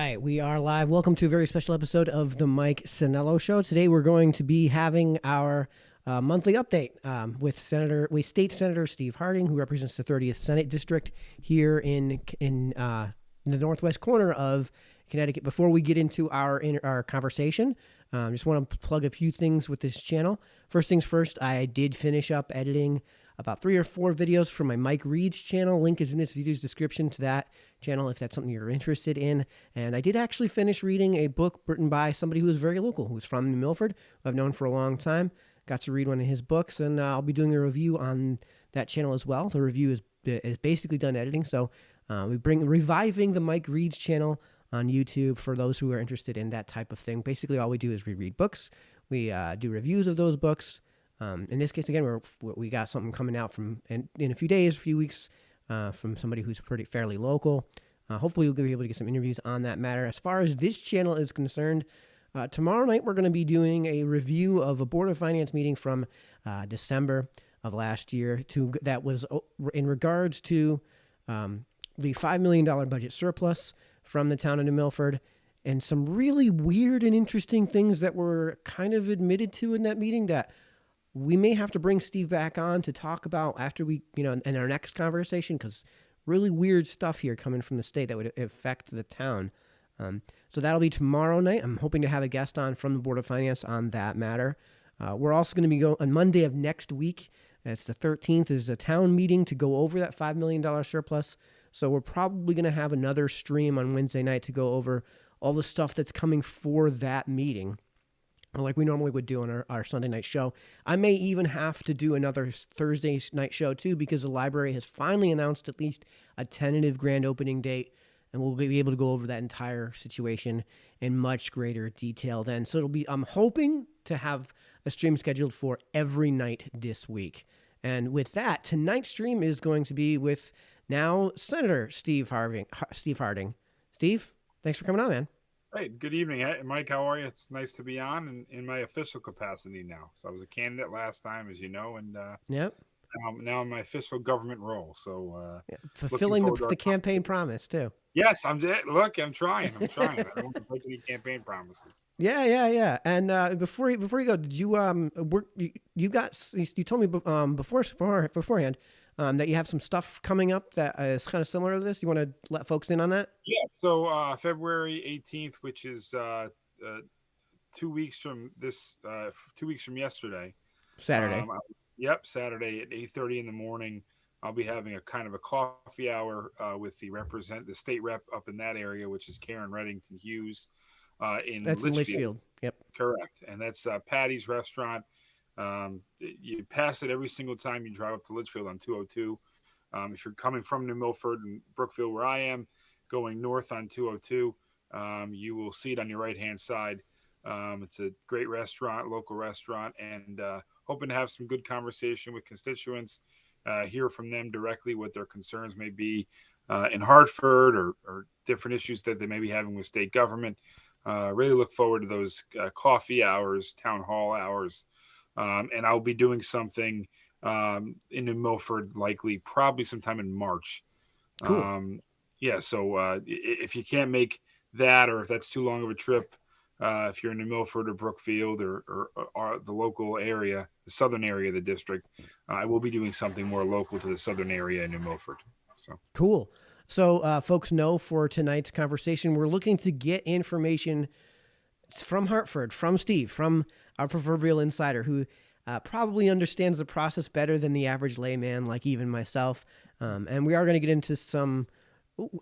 right, we are live. Welcome to a very special episode of the Mike Sanello Show. Today we're going to be having our monthly update with State Senator Steve Harding, who represents the 30th Senate District here in the northwest corner of Connecticut. Before we get into our conversation, just want to plug a few things with this channel. First things first, I did finish up editing about 3 or 4 videos from my Mike Reed's channel. Link is in this video's description to that channel if that's something you're interested in. And I did actually finish reading a book written by somebody who is very local, who's from New Milford, who I've known for a long time. Got to read one of his books, and I'll be doing a review on that channel as well. The review is basically done editing, so reviving the Mike Reed's channel on YouTube for those who are interested in that type of thing. Basically, all we do is we read books. We do reviews of those books. In this case, again, we got something coming out in a few weeks, from somebody who's fairly local. Hopefully, we'll be able to get some interviews on that matter. As far as this channel is concerned, tomorrow night we're going to be doing a review of a Board of Finance meeting from December of last year. That was in regards to the $5 million budget surplus from the town of New Milford, and some really weird and interesting things that were kind of admitted to in that meeting that we may have to bring Steve back on to talk about after we, in our next conversation, because really weird stuff here coming from the state that would affect the town. So that'll be tomorrow night. I'm hoping to have a guest on from the Board of Finance on that matter. We're also going to be going on Monday of next week. It's the 13th, is a town meeting to go over that $5 million surplus. So we're probably going to have another stream on Wednesday night to go over all the stuff that's coming for that meeting, like we normally would do on our Sunday night show. I may even have to do another Thursday night show too, because the library has finally announced at least a tentative grand opening date, and we'll be able to go over that entire situation in much greater detail then. So I'm hoping to have a stream scheduled for every night this week. And with that, tonight's stream is going to be with now Senator Steve Harding. Steve, thanks for coming on, man. Hey, good evening, Mike. How are you? It's nice to be on in my official capacity now. So I was a candidate last time, as you know, and yep. Now in my official government role. So fulfilling the campaign promise too. Yes, I'm trying. I don't want to break any campaign promises. Yeah. And before you go, did you you told me beforehand that you have some stuff coming up that is kind of similar to this. You want to let folks in on that? Yeah. So February 18th, which is 2 weeks from this, 2 weeks from yesterday. Saturday. Saturday at 8:30 in the morning. I'll be having a kind of a coffee hour with the state rep up in that area, which is Karen Reddington Hughes in Litchfield. Yep. Correct. And that's Patty's Restaurant. You pass it every single time you drive up to Litchfield on 202. If you're coming from New Milford and Brookfield, where I am, going north on 202, you will see it on your right-hand side. It's a great restaurant, local restaurant, and hoping to have some good conversation with constituents, hear from them directly what their concerns may be in Hartford or different issues that they may be having with state government. Really look forward to those coffee hours, town hall hours. And I'll be doing something in New Milford, probably sometime in March. Cool. So if you can't make that, or if that's too long of a trip, if you're in New Milford or Brookfield or the local area, the southern area of the district, I will be doing something more local to the southern area in New Milford. So cool. So folks know for tonight's conversation, we're looking to get information from Hartford, from Steve, from our proverbial insider who probably understands the process better than the average layman, like even myself. And we are going to get into some.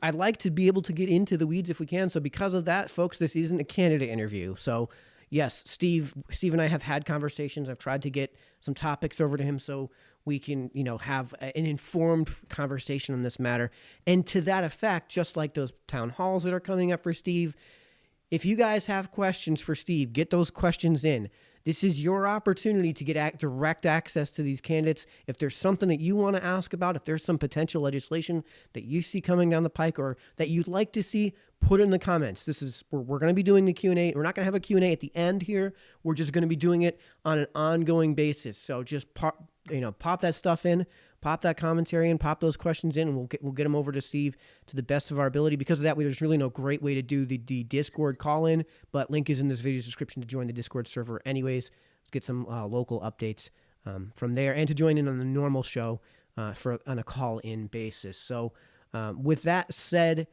I'd like to be able to get into the weeds if we can. So because of that, folks, this isn't a candidate interview. So yes, Steve and I have had conversations. I've tried to get some topics over to him so we can, have an informed conversation on this matter. And to that effect, just like those town halls that are coming up for Steve, if you guys have questions for Steve, get those questions in. This is your opportunity to get direct access to these candidates. If there's something that you want to ask about, if there's some potential legislation that you see coming down the pike or that you'd like to see, put it in the comments. We're going to be doing the Q&A. We're not going to have a Q&A at the end here. We're just going to be doing it on an ongoing basis. So just pop that stuff in, pop that commentary in, pop those questions in, and we'll get them over to Steve to the best of our ability. Because of that, there's really no great way to do the Discord call in, but link is in this video's description to join the Discord server. Anyways, let's get some local updates from there, and to join in on the normal show on a call in basis. So with that said.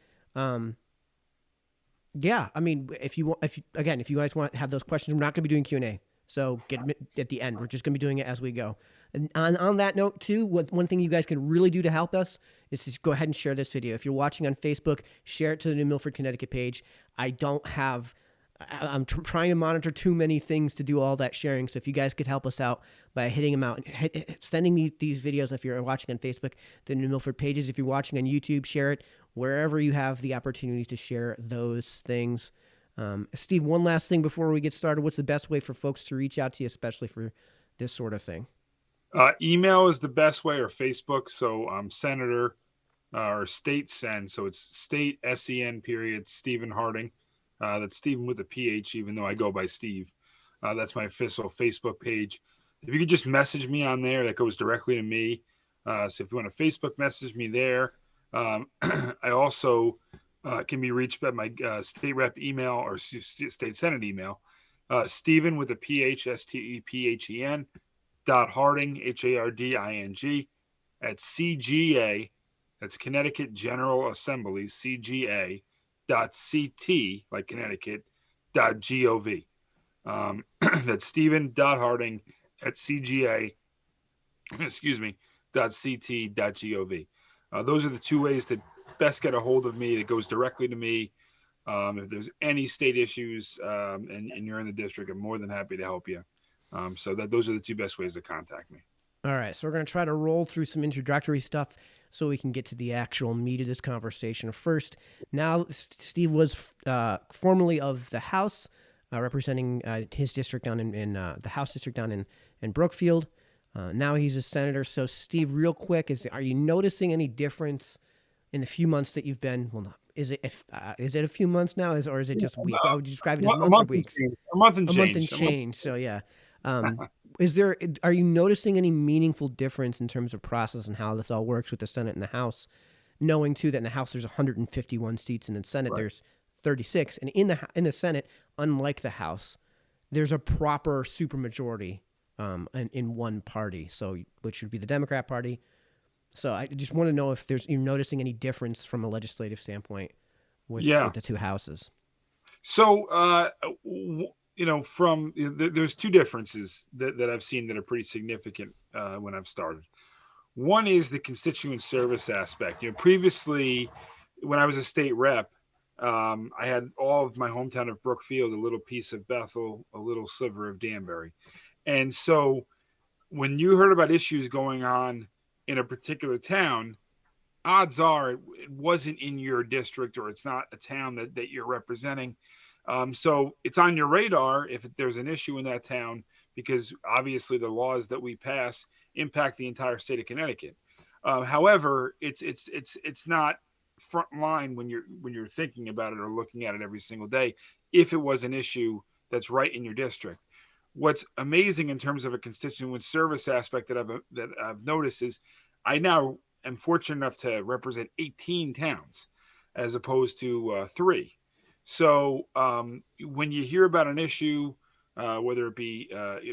Yeah, I mean, if you guys want to have those questions, we're not going to be doing Q&A. So get them at the end. We're just going to be doing it as we go. And on that note, too, one thing you guys can really do to help us is to go ahead and share this video. If you're watching on Facebook, share it to the New Milford, Connecticut page. I'm trying to monitor too many things to do all that sharing. So if you guys could help us out by hitting them out, sending these videos, if you're watching on Facebook, the New Milford pages. If you're watching on YouTube, share it wherever you have the opportunity to share those things. Steve, one last thing before we get started. What's the best way for folks to reach out to you, especially for this sort of thing? Email is the best way, or Facebook. So Senator or State Sen. So it's State SEN period Stephen Harding. That's Stephen with a PH, even though I go by Steve. That's my official Facebook page. If you could just message me on there, that goes directly to me. So if you want to Facebook message me there. I also can be reached by my state rep email or state senate email. Stephen with a PH, STEPHEN, Harding, HARDING, at CGA, that's Connecticut General Assembly, CGA, .ct, like Connecticut, .gov. That's Stephen.Harding at CGA, .ct.gov. Those are the two ways that best get a hold of me. It goes directly to me. If there's any state issues and you're in the district, I'm more than happy to help you. So those are the two best ways to contact me. All right, so we're going to try to roll through some introductory stuff so we can get to the actual meat of this conversation. First, now Steve was formerly of the House, representing his district down in the House district down in Brookfield. Now he's a senator. So, Steve, real quick, are you noticing any difference in the few months that you've been? Well, is it a few months now, or is it just weeks? How would you describe it as months or weeks? A month and change. A month and change. So, yeah. Are you noticing any meaningful difference in terms of process and how this all works with the Senate and the House, knowing too that in the House there's 151 seats and in the Senate there's 36, and in the Senate, unlike the House, there's a proper supermajority in one party, so which would be the Democrat Party. So I just want to know if you're noticing any difference from a legislative standpoint with the two houses. So there's two differences that I've seen that are pretty significant when I've started. One is the constituent service aspect. Previously, when I was a state rep, I had all of my hometown of Brookfield, a little piece of Bethel, a little sliver of Danbury. And so when you heard about issues going on in a particular town, odds are it wasn't in your district, or it's not a town that you're representing. So it's on your radar if there's an issue in that town, because obviously the laws that we pass impact the entire state of Connecticut. However, it's not front line when you're thinking about it or looking at it every single day, if it was an issue that's right in your district. What's amazing in terms of a constituent service aspect that I've noticed is I now am fortunate enough to represent 18 towns as opposed to 3. So when you hear about an issue, whether it be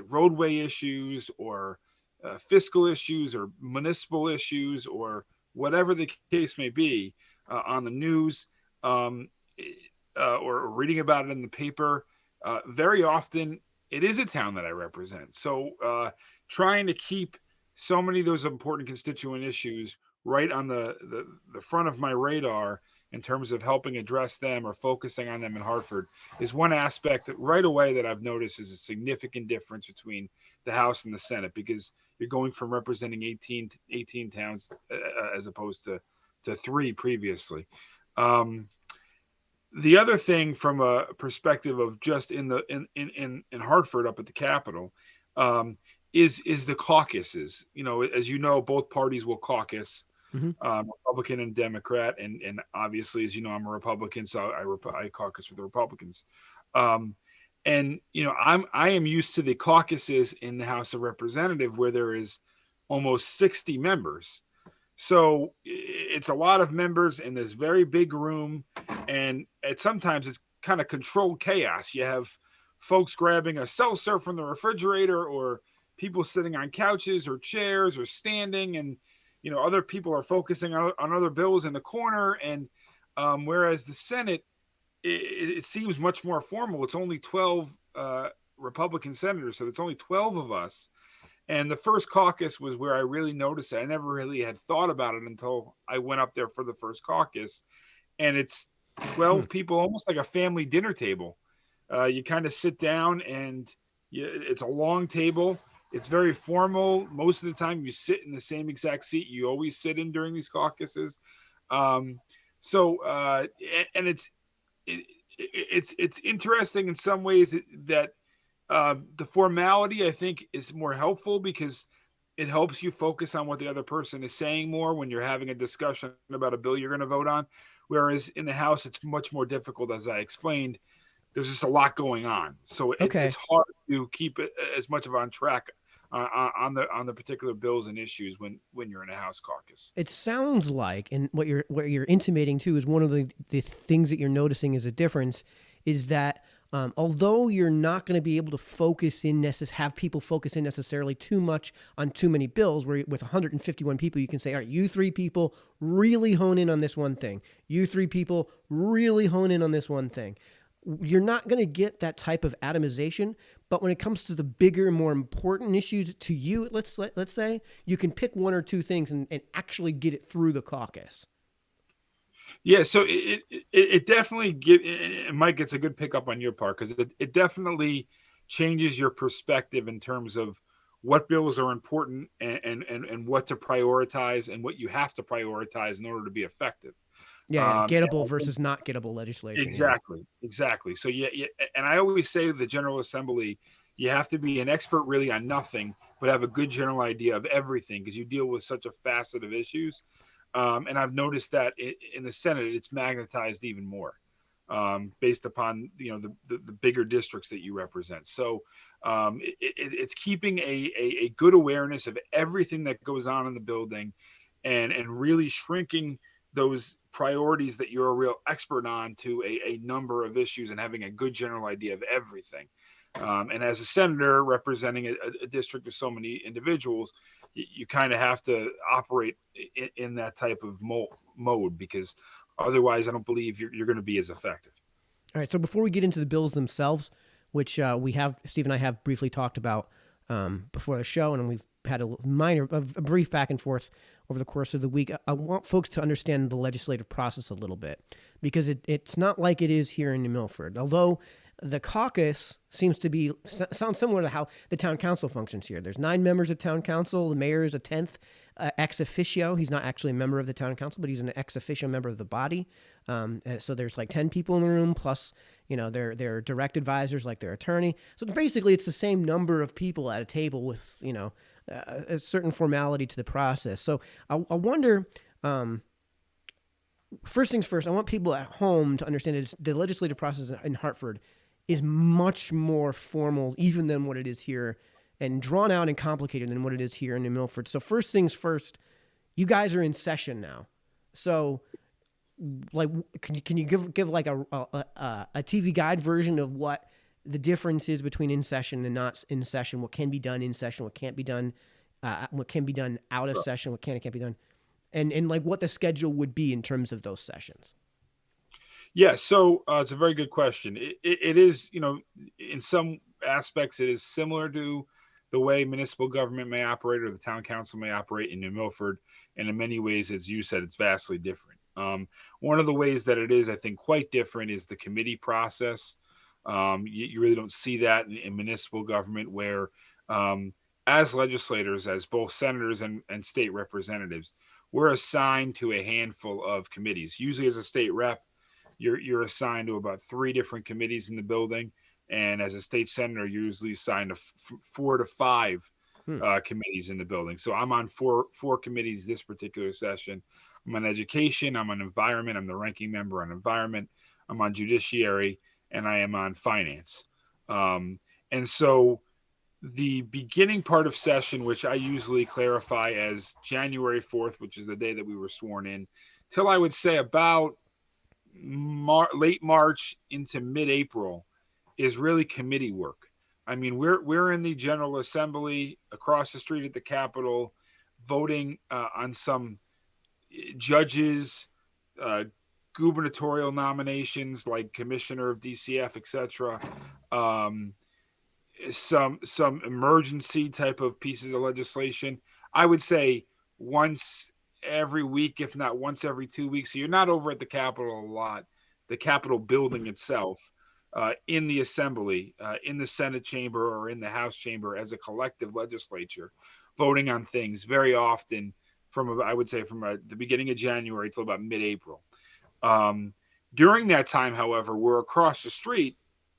roadway issues or fiscal issues or municipal issues or whatever the case may be, on the news or reading about it in the paper, very often it is a town that I represent. So trying to keep so many of those important constituent issues right on the front of my radar in terms of helping address them or focusing on them in Hartford is one aspect that right away that I've noticed is a significant difference between the House and the Senate, because you're going from representing 18 towns as opposed to 3 previously. The other thing from a perspective of just in Hartford up at the Capitol is the caucuses. As you know, both parties will caucus. Mm-hmm. Republican and Democrat, and obviously, as you know, I'm a Republican, so I caucus with the Republicans. Um, and I am used to the caucuses in the House of Representatives where there is almost 60 members. So it's a lot of members in this very big room, and sometimes it's kind of controlled chaos. You have folks grabbing a seltzer from the refrigerator, or people sitting on couches or chairs or standing, and other people are focusing on other bills in the corner. And whereas the Senate, it seems much more formal. It's only 12 Republican senators, so it's only 12 of us. And the first caucus was where I really noticed it. I never really had thought about it until I went up there for the first caucus. And it's 12 people, almost like a family dinner table. You kind of sit down, and it's a long table. It's very formal. Most of the time you sit in the same exact seat you always sit in during these caucuses. And it's interesting in some ways that the formality, I think, is more helpful because it helps you focus on what the other person is saying more when you're having a discussion about a bill you're going to vote on. Whereas in the House, it's much more difficult, as I explained. There's just a lot going on, so it's hard to keep it as much of on track on the particular bills and issues when you're in a House caucus. It sounds like, and what you're intimating too is one of the things that you're noticing as a difference is that although you're not going to be able to have people focus in necessarily too much on too many bills, where with 151 people, you can say, all right, you three people really hone in on this one thing. You three people really hone in on this one thing. You're not going to get that type of atomization, but when it comes to the bigger, more important issues to you, let's say, you can pick one or two things and actually get it through the caucus. Yeah, so it definitely Mike, it's a good pickup on your part because it definitely changes your perspective in terms of what bills are important and what to prioritize and what you have to prioritize in order to be effective. Yeah, gettable And versus not gettable legislation. exactly. So yeah, and I always say to the General Assembly, you have to be an expert really on nothing, but have a good general idea of everything because you deal with such a facet of issues. And I've noticed that in the Senate, it's magnetized even more based upon the bigger districts that you represent. So it's keeping a good awareness of everything that goes on in the building, and really shrinking those priorities that you're a real expert on to a number of issues and having a good general idea of everything. And as a senator representing a district of so many individuals, you kind of have to operate in that type of mode because otherwise I don't believe you're going to be as effective. All right. So before we get into the bills themselves, which Steve and I have briefly talked about before the show, and we've had a brief back and forth over the course of the week. I want folks to understand the legislative process a little bit because it's not like it is here in New Milford. Although the caucus sounds similar to how the town council functions here. There's 9 members of town council. The mayor is a 10th ex officio. He's not actually a member of the town council, but he's an ex officio member of the body. So there's like 10 people in the room plus, their direct advisors like their attorney. So basically it's the same number of people at a table with, a certain formality to the process. So I wonder, first things first, I want people at home to understand that the legislative process in Hartford is much more formal even than what it is here, and drawn out and complicated than what it is here in New Milford. So first things first, you guys are in session now. So like, can you give like a TV guide version of what the difference is between in session and not in session, what can be done in session, what can't be done, what can be done out of session, what can and can't be done, and like what the schedule would be in terms of those sessions? Yeah, so it's a very good question. It is, in some aspects, it is similar to the way municipal government may operate or the town council may operate in New Milford. And in many ways, as you said, it's vastly different. One of the ways that it is, I think, quite different is the committee process. You really don't see that in municipal government where as legislators, as both senators and state representatives, we're assigned to a handful of committees. Usually as a state rep, you're assigned to about 3 different committees in the building. And as a state senator, you're usually assigned to 4 to 5 committees in the building. So I'm on four committees this particular session. I'm on education, I'm on environment, I'm the ranking member on environment, I'm on judiciary, and I am on finance. And so the beginning part of session, which I usually clarify as January 4th, which is the day that we were sworn in, till I would say about late March into mid-April, is really committee work. I mean, we're in the General Assembly across the street at the Capitol, voting on some judges, gubernatorial nominations like commissioner of DCF, etc. Some emergency type of pieces of legislation. I would say once every week, if not once every 2 weeks. So you're not over at the Capitol a lot, the Capitol building itself, in the Assembly, in the Senate chamber or in the House chamber as a collective legislature, voting on things very often from, I would say, from the beginning of January till about mid-April. During that time, however, we're across the street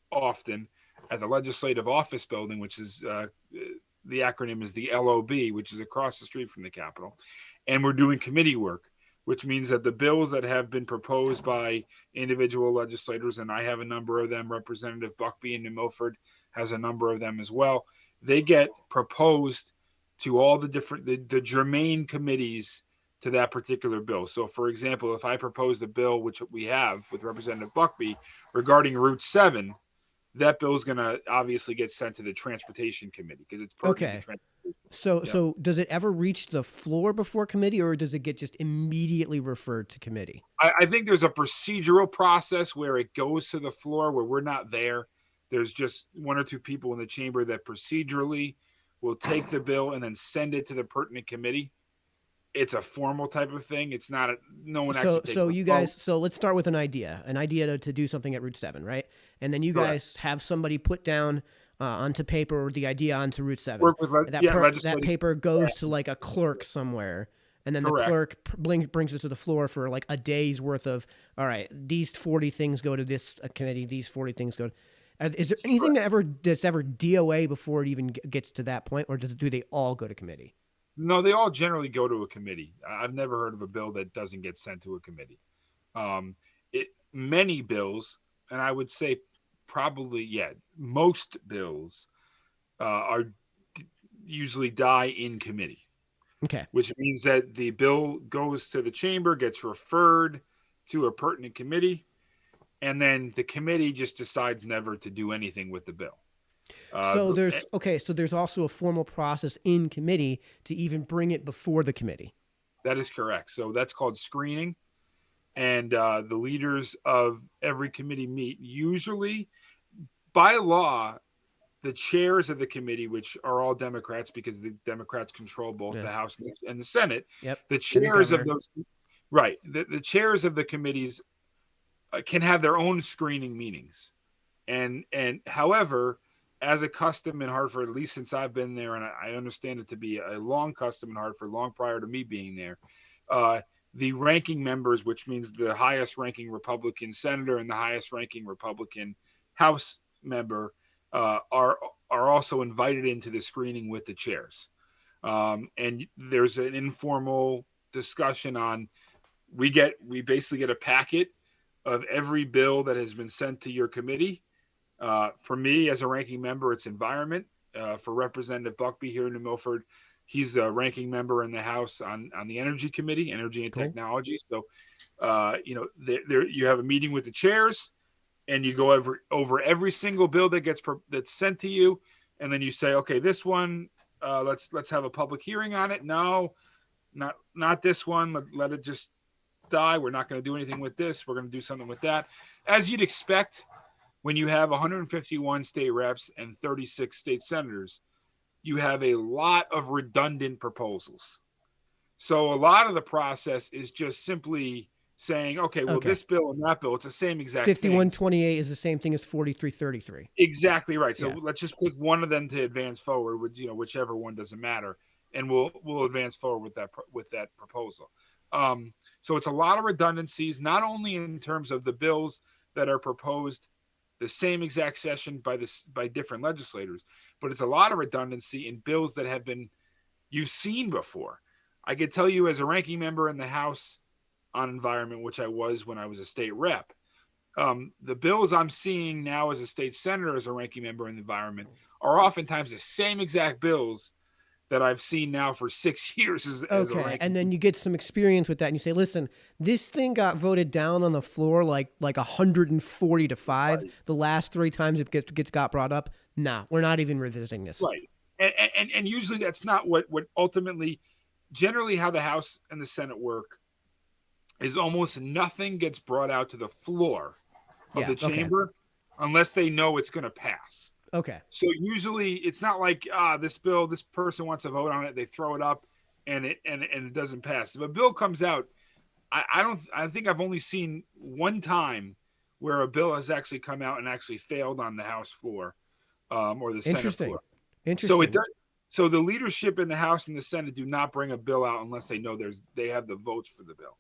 often at the Legislative Office Building, which is the acronym is the LOB, which is across the street from the Capitol. And we're doing committee work, which means that the bills that have been proposed by individual legislators, and I have a number of them, Representative Buckby in New Milford has a number of them as well, they get proposed to all the different, the germane committees to that particular bill. So for example, if I proposed a bill, which we have with Representative Buckby regarding Route 7, that bill is going to obviously get sent to the Transportation Committee because it's pertinent to transportation. So does it ever reach the floor before committee, or does it get just immediately referred to committee? I think there's a procedural process where it goes to the floor where we're not there. There's just one or two people in the chamber that procedurally will take the bill and then send it to the pertinent committee. It's a formal type of thing. It's not no one actually takes so you vote. guys, so let's start with an idea to do something at Route 7, right? And then you guys have somebody put down onto paper the idea onto Route 7. Work with that paper goes to like a clerk somewhere, and then the clerk brings it to the floor for like a day's worth of, all right, these 40 things go to this committee, these 40 things go to, is there anything that's ever DOA before it even gets to that point, or do they all go to committee? No, they all generally go to a committee. I've never heard of a bill that doesn't get sent to a committee. Many bills, and I would say probably, most bills usually die in committee. Okay. Which means that the bill goes to the chamber, gets referred to a pertinent committee, and then the committee just decides never to do anything with the bill. So there's also a formal process in committee to even bring it before the committee. That is correct. So that's called screening. And the leaders of every committee meet. Usually, by law, the chairs of the committee, which are all Democrats because the Democrats control both the House and the Senate, the chairs of those, the chairs of the committees can have their own screening meetings. And however, as a custom in Hartford, at least since I've been there, and I understand it to be a long custom in Hartford, long prior to me being there, the ranking members, which means the highest ranking Republican senator and the highest ranking Republican House member, are also invited into the screening with the chairs. And there's an informal discussion on, we basically get a packet of every bill that has been sent to your committee. For me, as a ranking member, it's environment. For Representative Buckby here in New Milford, he's a ranking member in the House on the Energy Committee, Energy and Technology. So, there you have a meeting with the chairs, and you go over every single bill that's sent to you, and then you say, okay, this one, let's have a public hearing on it. No, not this one. Let it just die. We're not going to do anything with this. We're going to do something with that, as you'd expect. When you have 151 state reps and 36 state senators, you have a lot of redundant proposals. So a lot of the process is just simply saying, okay, this bill and that bill, it's the same exact 5128 is the same thing as 4333. Exactly right. So let's just pick one of them to advance forward with, whichever one doesn't matter. And we'll advance forward with that proposal. So it's a lot of redundancies, not only in terms of the bills that are proposed the same exact session by different legislators, but it's a lot of redundancy in bills that have been you've seen before. I could tell you as a ranking member in the House on environment, which I was when I was a state rep, the bills I'm seeing now as a state senator, as a ranking member in the environment, are oftentimes the same exact bills that I've seen now for 6 years as a Okay, ranking. and then you get some experience with that, and you say, "Listen, this thing got voted down on the floor like 140-5. Right. The last 3 times it got brought up. Nah, we're not even revisiting this." Right. And usually that's not what ultimately, generally how the House and the Senate work is almost nothing gets brought out to the floor of Yeah. the Okay. chamber unless they know it's going to pass. Okay. So usually it's not like this bill, this person wants to vote on it, they throw it up and it doesn't pass. If a bill comes out, I think I've only seen one time where a bill has actually come out and actually failed on the House floor or the Senate Interesting. floor. So it Interesting. does. So the leadership in the House and the Senate do not bring a bill out unless they know they have the votes for the bill.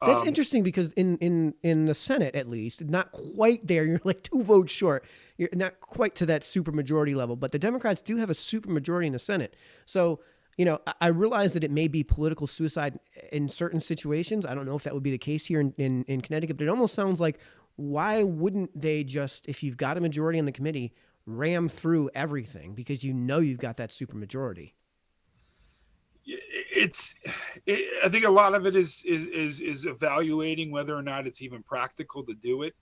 That's interesting because in the Senate, at least, not quite there. You're like 2 votes short. You're not quite to that supermajority level, but the Democrats do have a supermajority in the Senate. So, I realize that it may be political suicide in certain situations. I don't know if that would be the case here in Connecticut, but it almost sounds like, why wouldn't they just, if you've got a majority on the committee, ram through everything because you've got that supermajority? I think a lot of it is evaluating whether or not it's even practical to do it.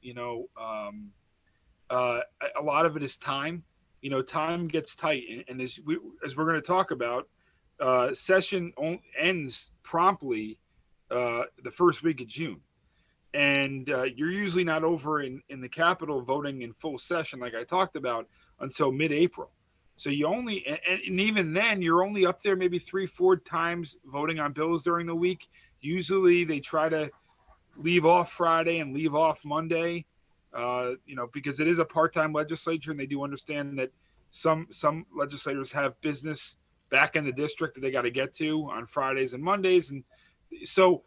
A lot of it is time. Time gets tight, and as we're going to talk about, session ends promptly the first week of June, and you're usually not over in the Capitol voting in full session like I talked about until mid-April. So you only, and even then, you're only up there maybe 3-4 times voting on bills during the week. Usually they try to leave off Friday and leave off Monday, because it is a part-time legislature, and they do understand that some legislators have business back in the district that they got to get to on Fridays and Mondays. And so,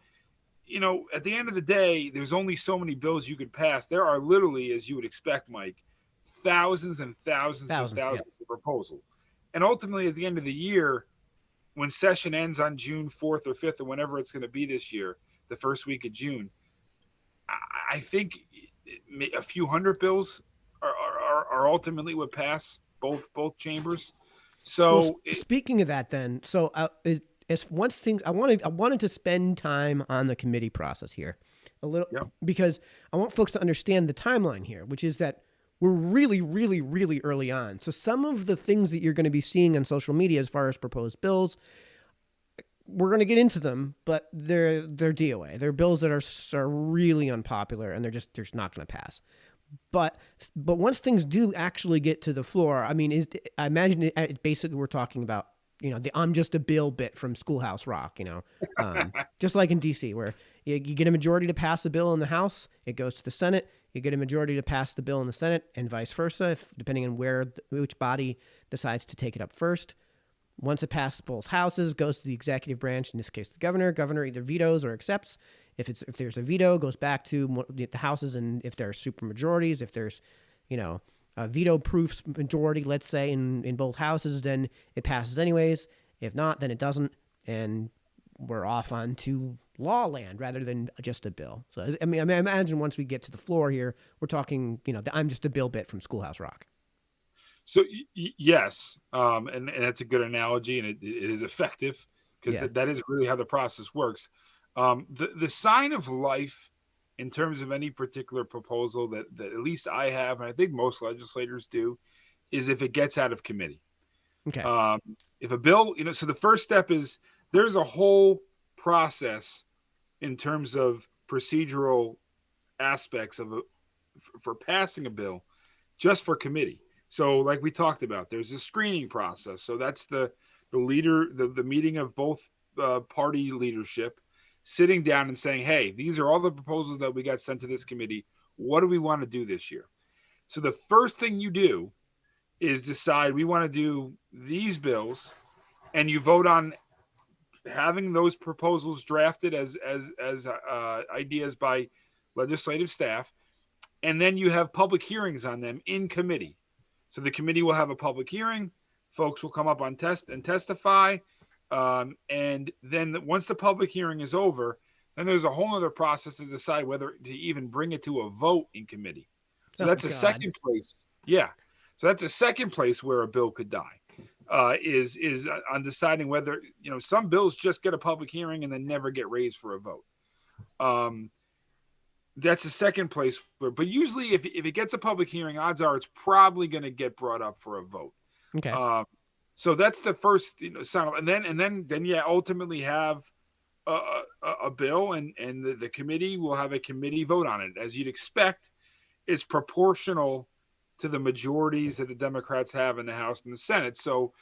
at the end of the day, there's only so many bills you could pass. There are literally, as you would expect, Mike, thousands and thousands of proposals. And ultimately, at the end of the year, when session ends on June 4th or 5th or whenever it's going to be this year, the first week of June, I think a few hundred bills are ultimately what pass both chambers. So speaking of that, then, so as once things, I wanted to spend time on the committee process here a little, because I want folks to understand the timeline here, which is that we're really, really, really early on. So some of the things that you're going to be seeing on social media as far as proposed bills, we're going to get into them, but they're DOA. They're bills that are really unpopular, and they're just not going to pass. But once things do actually get to the floor, I mean, I imagine basically we're talking about, the "I'm just a bill" bit from Schoolhouse Rock, just like in DC, where you get a majority to pass a bill in the House, it goes to the Senate, you get a majority to pass the bill in the Senate, and vice versa, depending on which body decides to take it up first. Once it passes both houses, goes to the executive branch, in this case the governor. Governor either vetoes or accepts. If there's a veto, goes back to the houses, and if there are supermajorities, if there's a veto-proof majority, let's say, in both houses, then it passes anyways. If not, then it doesn't, and we're off on to law land rather than just a bill. So, I imagine once we get to the floor here, we're talking, "I'm just a bill" bit from Schoolhouse Rock. So yes, and that's a good analogy, and it is effective because that is really how the process works. The sign of life in terms of any particular proposal that at least I have, and I think most legislators do, is if it gets out of committee. Okay. If a bill, so the first step is there's a whole process in terms of procedural aspects for passing a bill just for committee. So like we talked about, there's a screening process. So that's the leader, the meeting of both party leadership sitting down and saying, hey, these are all the proposals that we got sent to this committee. What do we want to do this year? So the first thing you do is decide we want to do these bills, and you vote on having those proposals drafted as ideas by legislative staff. and then you have public hearings on them in committee. So the committee will have a public hearing. Folks will come up on test and testify. And then once the public hearing is over, then there's a whole other process to decide whether to even bring it to a vote in committee. So that's a second place. Yeah. So that's a second place where a bill could die, is on deciding whether, some bills just get a public hearing and then never get raised for a vote. That's the second place but usually if it gets a public hearing, odds are it's probably going to get brought up for a vote. Okay. So that's the first, sign, and then ultimately have a bill, and the committee will have a committee vote on it. As you'd expect, it's proportional to the majorities that the Democrats have in the House and the Senate. So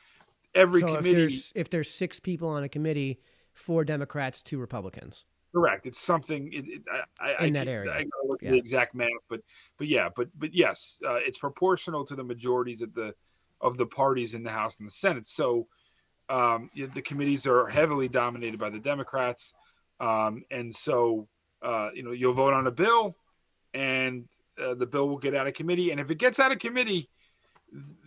committee, if there's 6 people on a committee, 4 Democrats, 2 Republicans. Correct. It's something in that area. I gotta look at the exact math, but yes, it's proportional to the majorities of the parties in the House and the Senate. So the committees are heavily dominated by the Democrats, and so you'll vote on a bill, and the bill will get out of committee. And if it gets out of committee,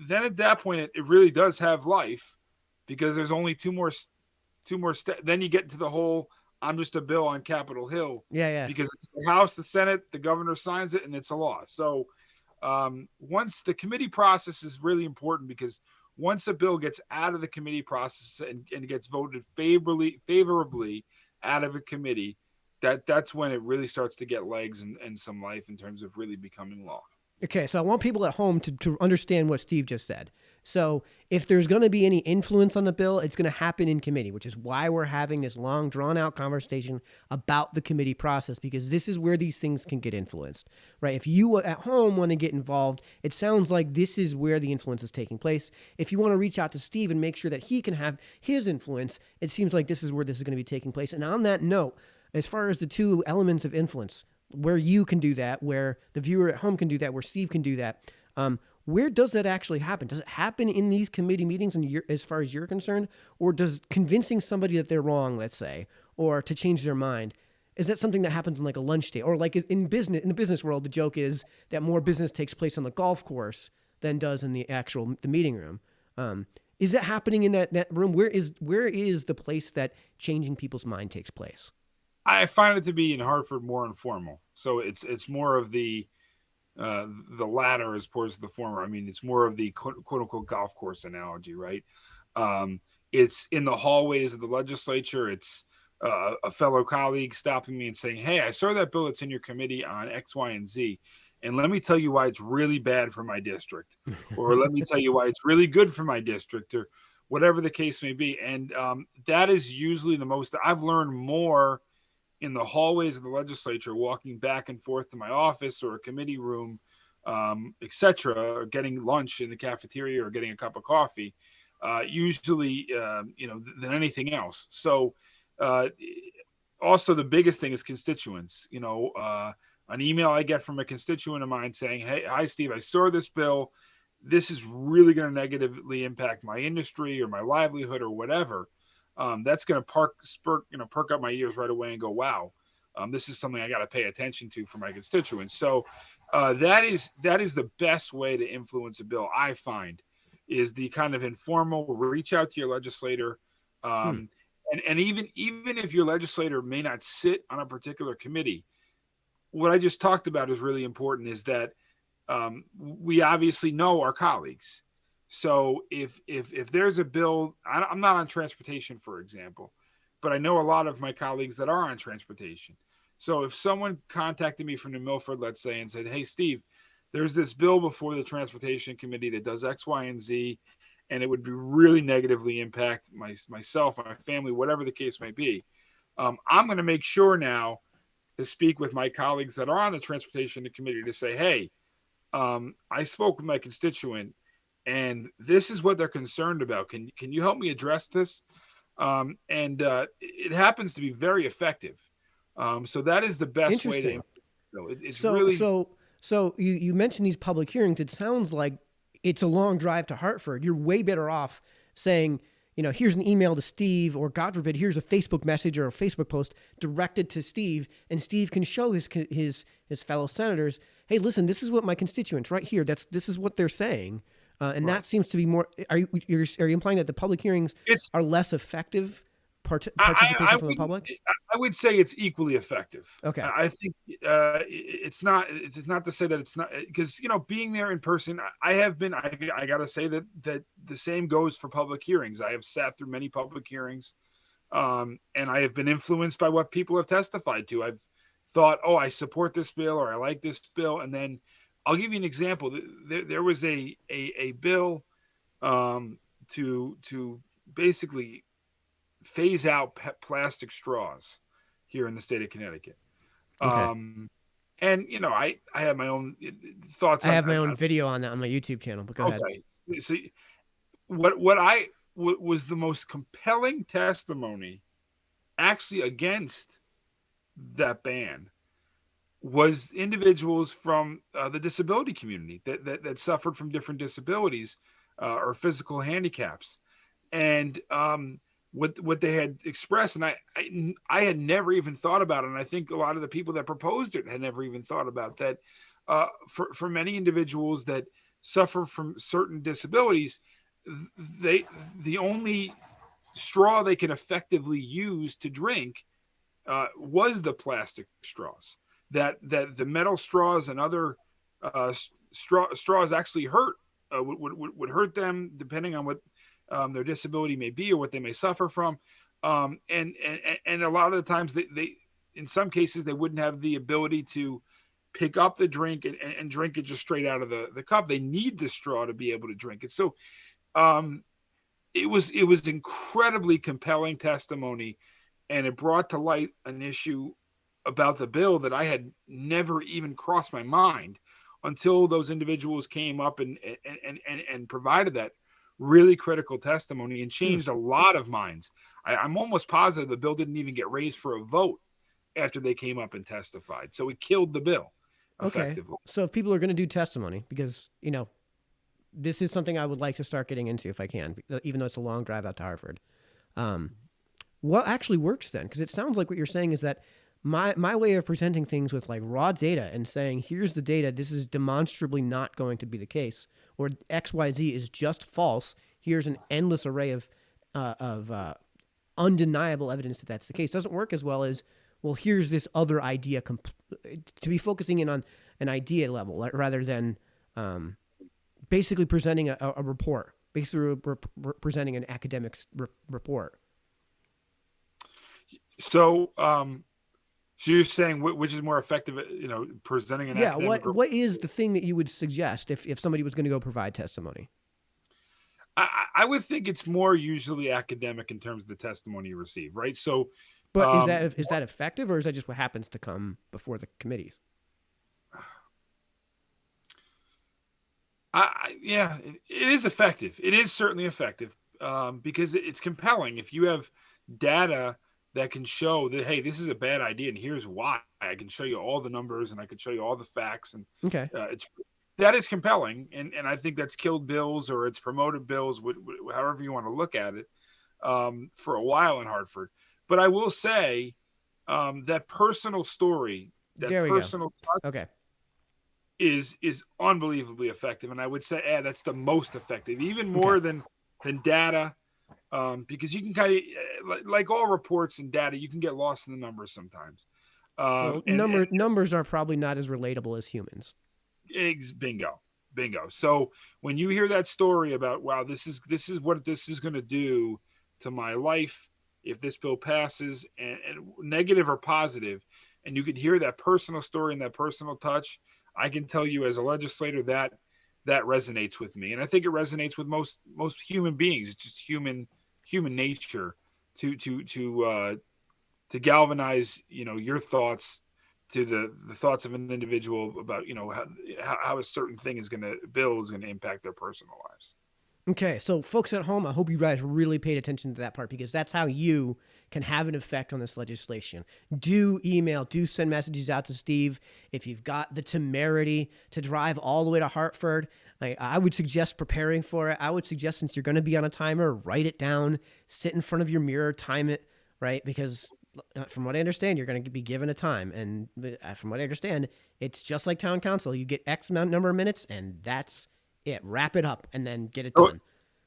then at that point it really does have life, because there's only two more steps. Then you get into the whole I'm just a bill on Capitol Hill. Yeah. Because it's the House, the Senate, the governor signs it, and it's a law. So once the committee process is really important, because once a bill gets out of the committee process and gets voted favorably out of a committee, that's when it really starts to get legs and some life in terms of really becoming law. Okay, so I want people at home to understand what Steve just said. So if there's going to be any influence on the bill, it's going to happen in committee, which is why we're having this long, drawn-out conversation about the committee process, because this is where these things can get influenced, right? If you at home want to get involved, it sounds like this is where the influence is taking place. If you want to reach out to Steve and make sure that he can have his influence, it seems like this is where this is going to be taking place. And on that note, as far as the 2 elements of influence, where you can do that, where the viewer at home can do that, where Steve can do that, where does that actually happen? Does it happen in these committee meetings, as far as you're concerned, or does convincing somebody that they're wrong, let's say, or to change their mind, is that something that happens in like a lunch date, or like in the business world? The joke is that more business takes place on the golf course than does in the meeting room. Is that happening in that room? Where is the place that changing people's mind takes place? I find it to be in Hartford more informal. So it's more of the latter as opposed to the former. I mean, it's more of the quote unquote golf course analogy, right? It's in the hallways of the legislature. It's a fellow colleague stopping me and saying, "Hey, I saw that bill that's in your committee on X, Y, and Z. And let me tell you why it's really bad for my district, or let me tell you why it's really good for my district," or whatever the case may be. And that is usually the most I've learned more in the hallways of the legislature, walking back and forth to my office or a committee room, etc., or getting lunch in the cafeteria or getting a cup of coffee, usually, than anything else. So also the biggest thing is constituents. An email I get from a constituent of mine saying, "Hey, hi, Steve, I saw this bill. This is really going to negatively impact my industry or my livelihood or whatever." That's going to perk up my ears right away and go, "Wow, this is something I got to pay attention to for my constituents." So that is the best way to influence a bill, I find, is the kind of informal reach out to your legislator, and even if your legislator may not sit on a particular committee, what I just talked about is really important. Is that we obviously know our colleagues. So if there's a bill, I'm not on transportation, for example, but I know a lot of my colleagues that are on transportation. So if someone contacted me from New Milford, let's say, and said, "Hey, Steve, there's this bill before the transportation committee that does X, Y, and Z, and it would be really negatively impact myself, my family, whatever the case may be," I'm going to make sure now to speak with my colleagues that are on the transportation committee to say, "Hey, I spoke with my constituent, and this is what they're concerned about. Can you help me address this?" And it happens to be very effective. So that is the best way to. So you mentioned these public hearings. It sounds like it's a long drive to Hartford. You're way better off saying, here's an email to Steve, or God forbid, here's a Facebook message or a Facebook post directed to Steve, and Steve can show his fellow senators, hey, listen, this is what my constituents right here. This is what they're saying, and Right. that seems to be more. Are you implying that the public hearings It's are less effective I participation from the wouldn't. public? I would say it's equally effective. Okay. I think it's not. It's not to say that it's not, because being there in person. I have been. I got to say that the same goes for public hearings. I have sat through many public hearings, and I have been influenced by what people have testified to. I've thought, oh, I support this bill, or I like this bill, and then I'll give you an example. There was a bill to basically phase out plastic straws here in the state of Connecticut. Okay. And I have my own thoughts. I have my own video on that on my YouTube channel, but go ahead. Okay. So what was the most compelling testimony actually against that ban was individuals from the disability community that suffered from different disabilities or physical handicaps, and what they had expressed, and I had never even thought about it, and I think a lot of the people that proposed it had never even thought about that. For many individuals that suffer from certain disabilities, the only straw they can effectively use to drink was the plastic straws. That the metal straws and other straws actually hurt, would hurt them depending on what their disability may be or what they may suffer from, and a lot of the times they in some cases they wouldn't have the ability to pick up the drink and drink it just straight out of the cup. They need the straw to be able to drink it. So it was incredibly compelling testimony, and it brought to light an issue about the bill that I had never even crossed my mind until those individuals came up and provided that really critical testimony and changed a lot of minds. I'm almost positive the bill didn't even get raised for a vote after they came up and testified. So it killed the bill effectively. Okay. So if people are going to do testimony, because, this is something I would like to start getting into if I can, even though it's a long drive out to Hartford. What actually works then? Because it sounds like what you're saying is that my way of presenting things with like raw data and saying, here's the data, this is demonstrably not going to be the case, or XYZ is just false. Here's an endless array of undeniable evidence that that's the case. Doesn't work as well as, well, here's this other idea, to be focusing in on an idea level rather than basically presenting a report, basically presenting an academic report. So you're saying which is more effective, presenting an academic report? What is the thing that you would suggest if somebody was going to go provide testimony? I would think it's more usually academic in terms of the testimony you receive, right? So, but is that effective, or is that just what happens to come before the committees? Yeah, it is effective. It is certainly effective because it's compelling. If you have data that can show that, hey, this is a bad idea, and here's why. I can show you all the numbers, and I can show you all the facts, and okay, that is compelling, and I think that's killed bills, or it's promoted bills, however you want to look at it, for a while in Hartford. But I will say that personal story, that personal touch, okay, is unbelievably effective, and I would say that's the most effective, even more than data. Because you can kind of, like all reports and data, you can get lost in the numbers sometimes. Numbers are probably not as relatable as humans. Bingo. So when you hear that story about, wow, this is what this is going to do to my life if this bill passes, and negative or positive, and you could hear that personal story and that personal touch, I can tell you as a legislator that resonates with me, and I think it resonates with most human beings. It's just human nature to galvanize your thoughts to the thoughts of an individual about how a certain thing bill is going to impact their personal lives. Okay, so folks at home, I hope you guys really paid attention to that part because that's how you can have an effect on this legislation. Do email, do send messages out to Steve. If you've got the temerity to drive all the way to Hartford, I would suggest preparing for it. I would suggest, since you're going to be on a timer, write it down, sit in front of your mirror, time it, right? Because from what I understand, you're going to be given a time. And from what I understand, it's just like town council. You get X amount number of minutes, and that's it. Wrap it up and then get it Oh, done.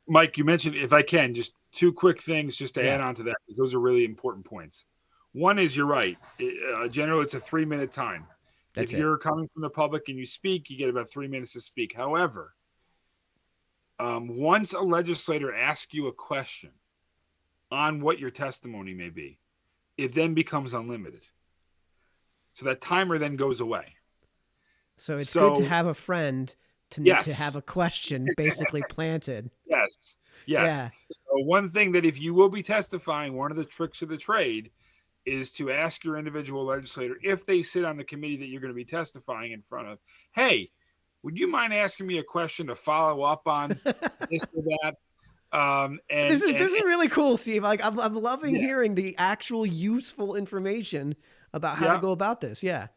Mike, you mentioned, if I can, just two quick things just to Yeah, add on to that, because those are really important points. One is, you're right. Generally, it's a 3-minute time. If that's it. you're coming from the public and you speak, you get about 3 minutes to speak. However, once a legislator asks you a question on what your testimony may be, it then becomes unlimited. So that timer then goes away. So it's good to So, have a friend to have yes, a question basically planted. yes, yes. Yeah. So one thing that, if you will be testifying, one of the tricks of the trade is to ask your individual legislator, if they sit on the committee that you're going to be testifying in front of, hey, would you mind asking me a question to follow up on this or that? This is And really cool, Steve. Like I'm loving yeah, hearing the actual useful information about how to yeah. go about this. Yeah.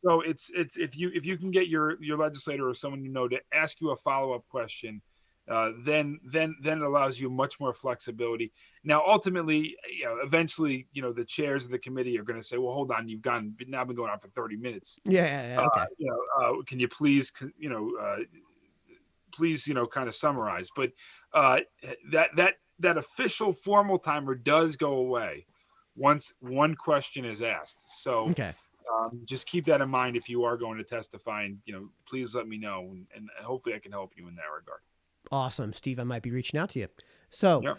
So it's if you can get your legislator or someone you know to ask you a follow-up question, then it allows you much more flexibility. Now, ultimately, eventually, the chairs of the committee are going to say, well, hold on, you've now been going on for 30 minutes. Yeah, yeah, yeah. Okay. Can you please, kind of summarize? But that official formal timer does go away once one question is asked. So Okay. just keep that in mind if you are going to testify, and please let me know, and hopefully I can help you in that regard. Awesome, Steve. I might be reaching out to you. So, Yep.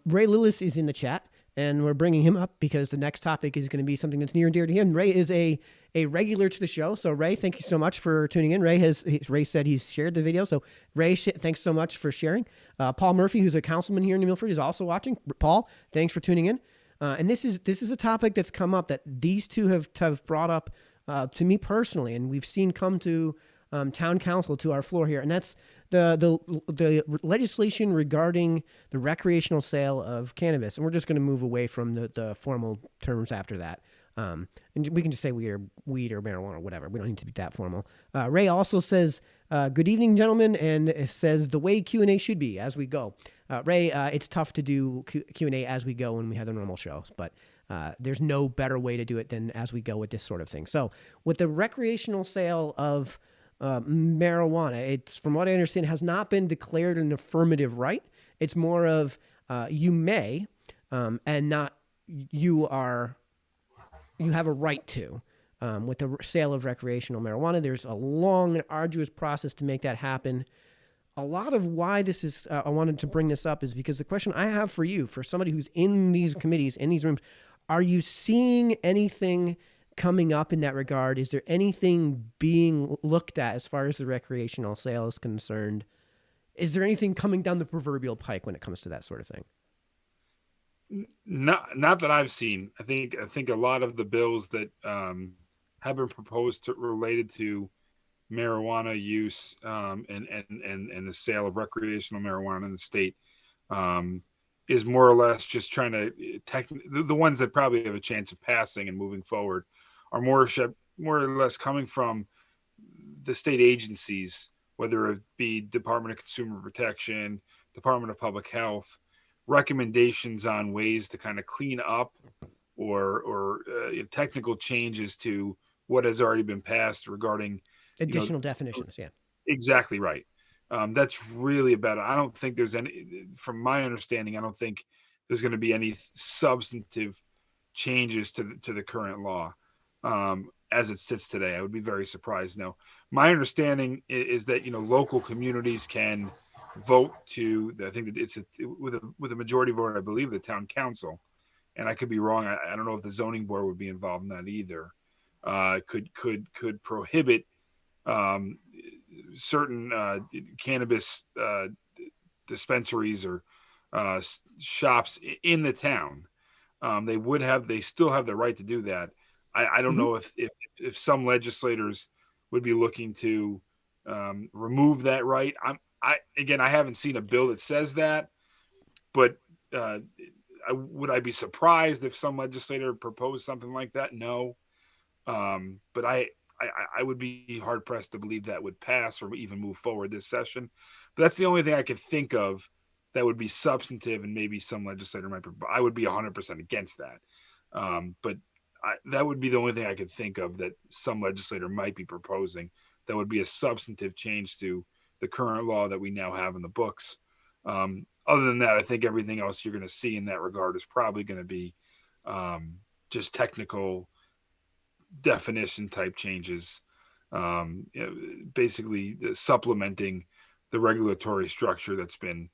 Ray Lillis is in the chat, and we're bringing him up because the next topic is going to be something that's near and dear to him. Ray is a regular to the show. So, Ray, thank you so much for tuning in. Ray said he's shared the video. So, Ray, thanks so much for sharing. Paul Murphy, who's a councilman here in New Milford, is also watching. Paul, thanks for tuning in. And this is a topic that's come up that these two have brought up to me personally, and we've seen come to town council, to our floor here, and that's the legislation regarding the recreational sale of cannabis. And we're just going to move away from the formal terms after that. And we can just say weed or marijuana or whatever. We don't need to be that formal. Ray also says, good evening, gentlemen, and it says the way Q&A should be as we go. Ray, it's tough to do Q&A as we go when we have the normal shows, but there's no better way to do it than as we go with this sort of thing. So with the recreational sale of marijuana, it's, from what I understand, has not been declared an affirmative right. It's more of you may and not you have a right to. With the sale of recreational marijuana, there's a long and arduous process to make that happen. A lot of why this is, I wanted to bring this up, is because the question I have for you, for somebody who's in these committees, in these rooms, are you seeing anything coming up in that regard? Is there anything being looked at as far as the recreational sale is concerned? Is there anything coming down the proverbial pike when it comes to that sort of thing? Not that I've seen. I think a lot of the bills that have been proposed related to marijuana use and the sale of recreational marijuana in the state is more or less just trying to the ones that probably have a chance of passing and moving forward are more or less coming from the state agencies, whether it be Department of Consumer Protection, Department of Public Health, recommendations on ways to kind of clean up or technical changes to what has already been passed regarding Additional definitions, yeah. Exactly right. That's really about it. I don't think there's any, from my understanding, I don't think there's going to be any substantive changes to the current law as it sits today. I would be very surprised. Now, my understanding is that local communities can vote to. I think that it's with a majority vote. I believe the town council, and I could be wrong. I don't know if the zoning board would be involved in that either. Could prohibit certain cannabis dispensaries or shops in the town. They still have the right to do that. I don't know if some legislators would be looking to remove that right. I haven't seen a bill that says that, but would I be surprised if some legislator proposed something like that? No. But I would be hard pressed to believe that would pass or even move forward this session. But that's the only thing I could think of that would be substantive, and maybe some legislator might. I would be 100% against that. But that would be the only thing I could think of that some legislator might be proposing that would be a substantive change to the current law that we now have in the books. Other than that, I think everything else you're going to see in that regard is probably going to be just technical definition type changes, basically supplementing the regulatory structure that's been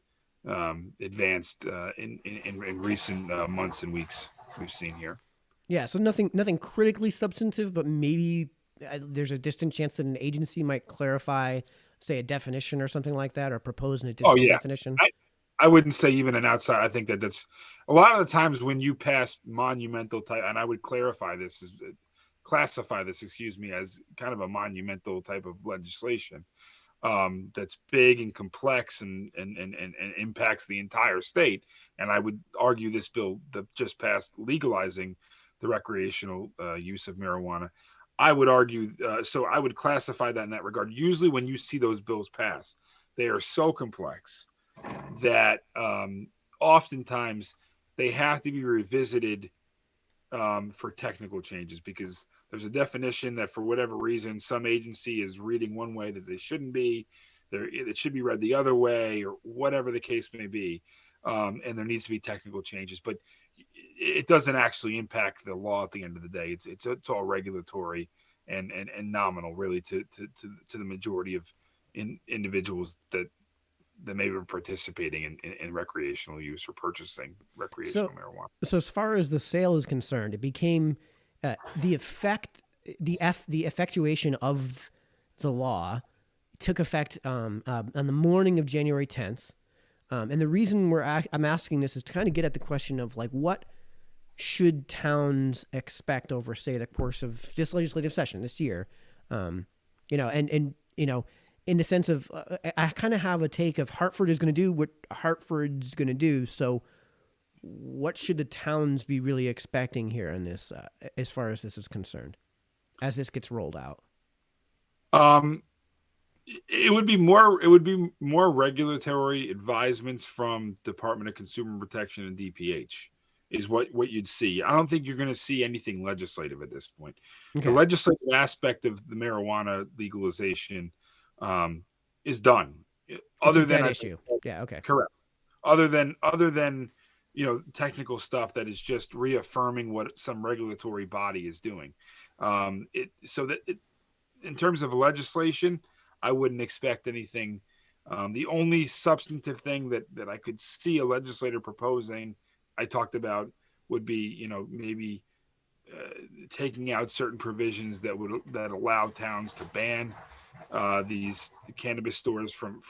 advanced in recent months and weeks we've seen here. Yeah, so nothing critically substantive, but maybe there's a distant chance that an agency might clarify, say, a definition or something like that, or propose an additional definition. I wouldn't say even an outside. I think that's a lot of the times when you pass monumental type, and I would classify this, as kind of a monumental type of legislation that's big and complex and impacts the entire state. And I would argue this bill that just passed legalizing the recreational use of marijuana, I would argue, so I would classify that in that regard. Usually when you see those bills pass, they are so complex that oftentimes they have to be revisited for technical changes, because there's a definition that for whatever reason some agency is reading one way that they shouldn't be. It should be read the other way, or whatever the case may be, and there needs to be technical changes. But it doesn't actually impact the law at the end of the day. It's all regulatory and nominal, really, to the majority of individuals that may be participating in recreational use or purchasing recreational marijuana. So as far as the sale is concerned, it became the effectuation of the law took effect on the morning of January 10th. And the reason I'm asking this is to kind of get at the question of, like, what should towns expect over, say, the course of this legislative session this year? And in the sense of, I kind of have a take of Hartford is going to do what Hartford's going to do. So what should the towns be really expecting here in this, as far as this is concerned, as this gets rolled out? It would be more regulatory advisements from Department of Consumer Protection and DPH is what you'd see. I don't think you're going to see anything legislative at this point. Okay. The legislative aspect of the marijuana legalization is done. Other than issue. Yeah. Okay. Correct. Other than technical stuff that is just reaffirming what some regulatory body is doing. In terms of legislation, I wouldn't expect anything. The only substantive thing that I could see a legislator proposing, I talked about, would be maybe taking out certain provisions that allow towns to ban these cannabis stores from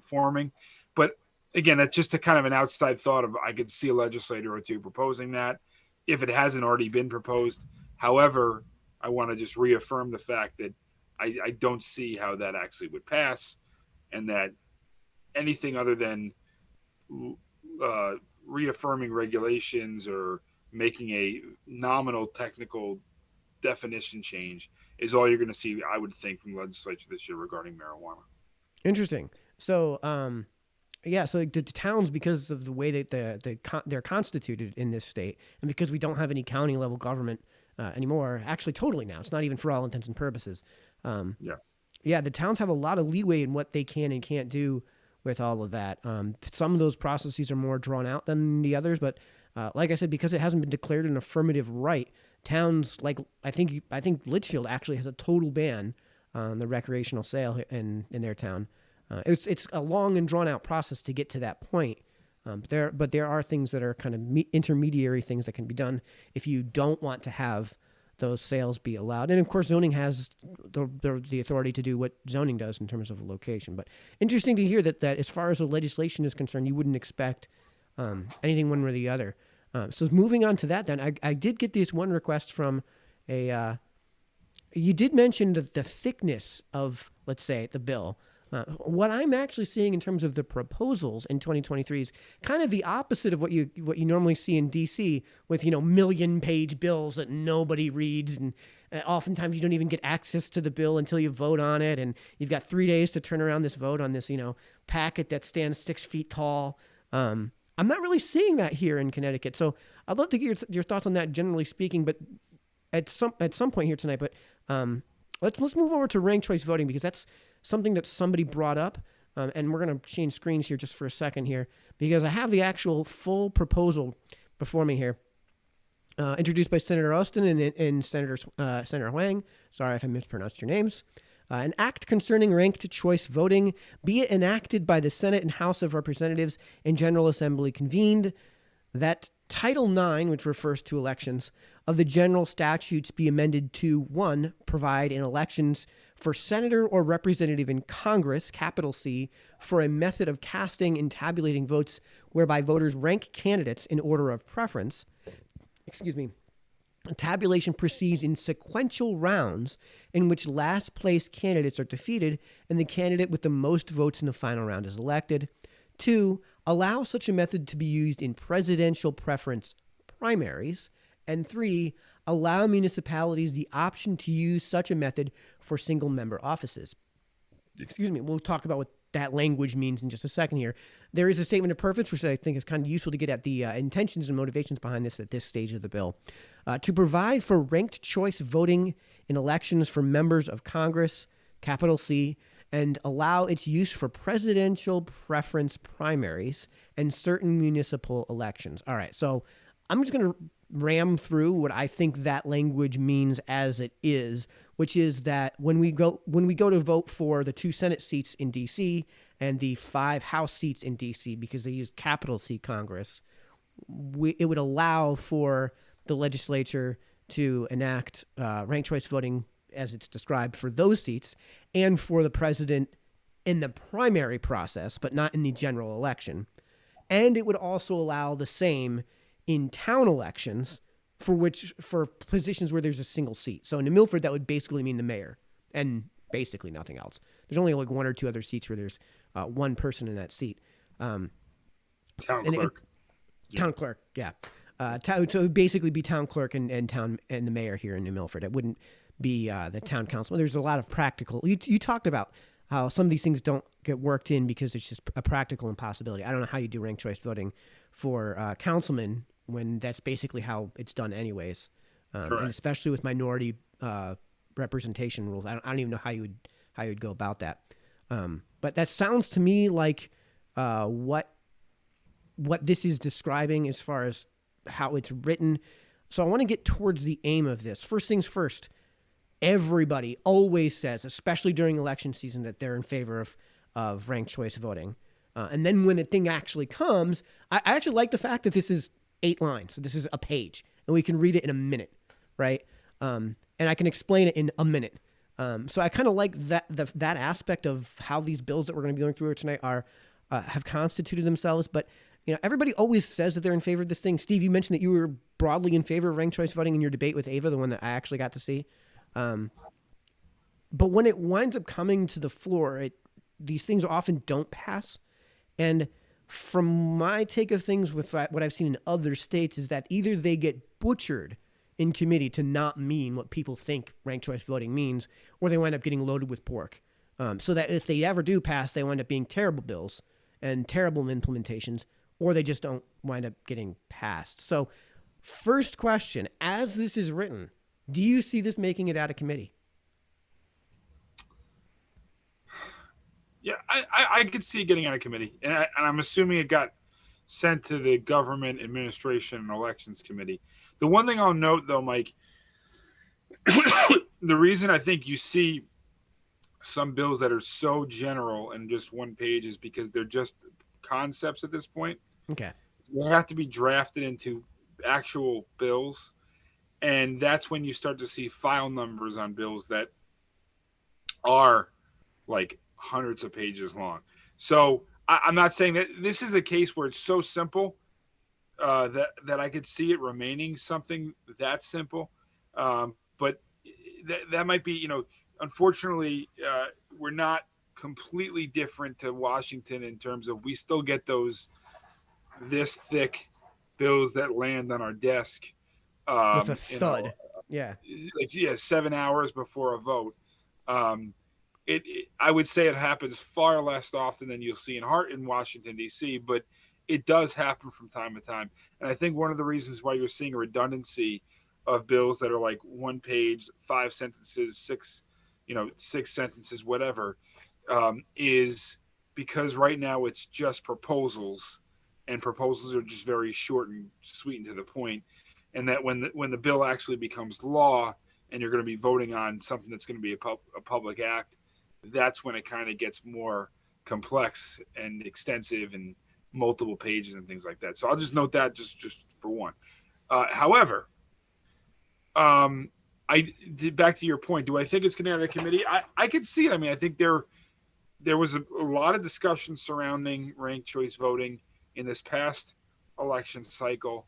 forming. But again, that's just a kind of an outside thought of, I could see a legislator or two proposing that if it hasn't already been proposed. However, I want to just reaffirm the fact that I don't see how that actually would pass, and that anything other than reaffirming regulations or making a nominal technical definition change is all you're going to see, I would think, from the legislature this year regarding marijuana. Interesting. So, so the towns, because of the way that they're constituted in this state, and because we don't have any county level government anymore, actually totally now, it's not even for all intents and purposes. Yes. Yeah, the towns have a lot of leeway in what they can and can't do with all of that. Some of those processes are more drawn out than the others, but like I said, because it hasn't been declared an affirmative right, towns like I think Litchfield actually has a total ban on the recreational sale in their town. It's a long and drawn out process to get to that point. But there are things that are kind of intermediary things that can be done if you don't want to have those sales be allowed. And of course, zoning has the authority to do what zoning does in terms of a location. But interesting to hear that as far as the legislation is concerned, you wouldn't expect anything one way or the other. So moving on to that, then I did get this one request from you did mention the thickness of, let's say, the bill. What I'm actually seeing in terms of the proposals in 2023 is kind of the opposite of what you normally see in DC with million-page bills that nobody reads, and oftentimes you don't even get access to the bill until you vote on it, and you've got 3 days to turn around this vote on this packet that stands 6 feet tall. I'm not really seeing that here in Connecticut, so I'd love to get your thoughts on that, generally speaking. But at some point here tonight, but let's move over to ranked choice voting, because that's something that somebody brought up, and we're going to change screens here just for a second here, because I have the actual full proposal before me here, introduced by Senator Austin and Senator Huang. Sorry if I mispronounced your names. An act concerning ranked choice voting, be it enacted by the Senate and House of Representatives and General Assembly convened, that Title IX, which refers to elections, of the general statutes be amended to, 1, provide in elections for senator or representative in Congress, capital C, for a method of casting and tabulating votes whereby voters rank candidates in order of preference. Tabulation proceeds in sequential rounds in which last place candidates are defeated and the candidate with the most votes in the final round is elected. 2, allow such a method to be used in presidential preference primaries. And 3, allow municipalities the option to use such a method for single-member offices. We'll talk about what that language means in just a second here. There is a statement of purpose, which I think is kind of useful to get at the intentions and motivations behind this at this stage of the bill. To provide for ranked choice voting in elections for members of Congress, capital C, and allow its use for presidential preference primaries and certain municipal elections. All right, so I'm just going to ram through what I think that language means as it is, which is that when we go to vote for the 2 Senate seats in DC and the 5 House seats in DC, because they use capital C Congress, it would allow for the legislature to enact ranked choice voting as it's described for those seats and for the president in the primary process, but not in the general election. And it would also allow the same in town elections for positions where there's a single seat. So in New Milford, that would basically mean the mayor and basically nothing else. There's only like 1 or 2 other seats where there's one person in that seat. Town clerk. Town clerk, yeah. So it would basically be town clerk and the mayor here in New Milford. It wouldn't be the town council. There's a lot of practical. You talked about how some of these things don't get worked in because it's just a practical impossibility. I don't know how you do ranked choice voting for councilmen when that's basically how it's done anyways, and especially with minority representation rules. I don't even know how you would go about that. But that sounds to me like what this is describing as far as how it's written. So I want to get towards the aim of this. First things first, everybody always says, especially during election season, that they're in favor of ranked choice voting. And then when the thing actually comes, I actually like the fact that this is 8 lines. So this is a page, and we can read it in a minute, right? And I can explain it in a minute. So I kind of like that aspect of how these bills that we're going to be going through tonight have constituted themselves. But everybody always says that they're in favor of this thing. Steve, you mentioned that you were broadly in favor of ranked choice voting in your debate with Ava, the one that I actually got to see. But when it winds up coming to the floor, these things often don't pass. And from my take of things with what I've seen in other states is that either they get butchered in committee to not mean what people think ranked choice voting means, or they wind up getting loaded with pork. So that if they ever do pass, they wind up being terrible bills and terrible implementations, or they just don't wind up getting passed. So first question, as this is written, do you see this making it out of committee? Yeah, I could see it getting out of committee, and I'm assuming it got sent to the Government Administration and Elections Committee. The one thing I'll note, though, Mike, the reason I think you see some bills that are so general and just one page is because they're just concepts at this point. Okay. They have to be drafted into actual bills, and that's when you start to see file numbers on bills that are like hundreds of pages long. So I'm not saying that this is a case where it's so simple that I could see it remaining something that simple. But that might be, unfortunately, we're not completely different to Washington in terms of we still get those this thick bills that land on our desk. With a You know, thud. Yeah. like 7 hours before a vote. Um, I would say it happens far less often than you'll see in Washington D.C., but it does happen from time to time. And I think one of the reasons why you're seeing a redundancy of bills that are like one page, 5 sentences, six sentences, whatever, is because right now it's just proposals, and proposals are just very short and sweet and to the point. And that when the bill actually becomes law, and you're going to be voting on something that's going to be a public act, that's when it kind of gets more complex and extensive and multiple pages and things like that. So I'll just note that just for one. However, back to your point. Do I think it's going to get out of committee? I could see it. I mean, I think there was a lot of discussion surrounding ranked choice voting in this past election cycle.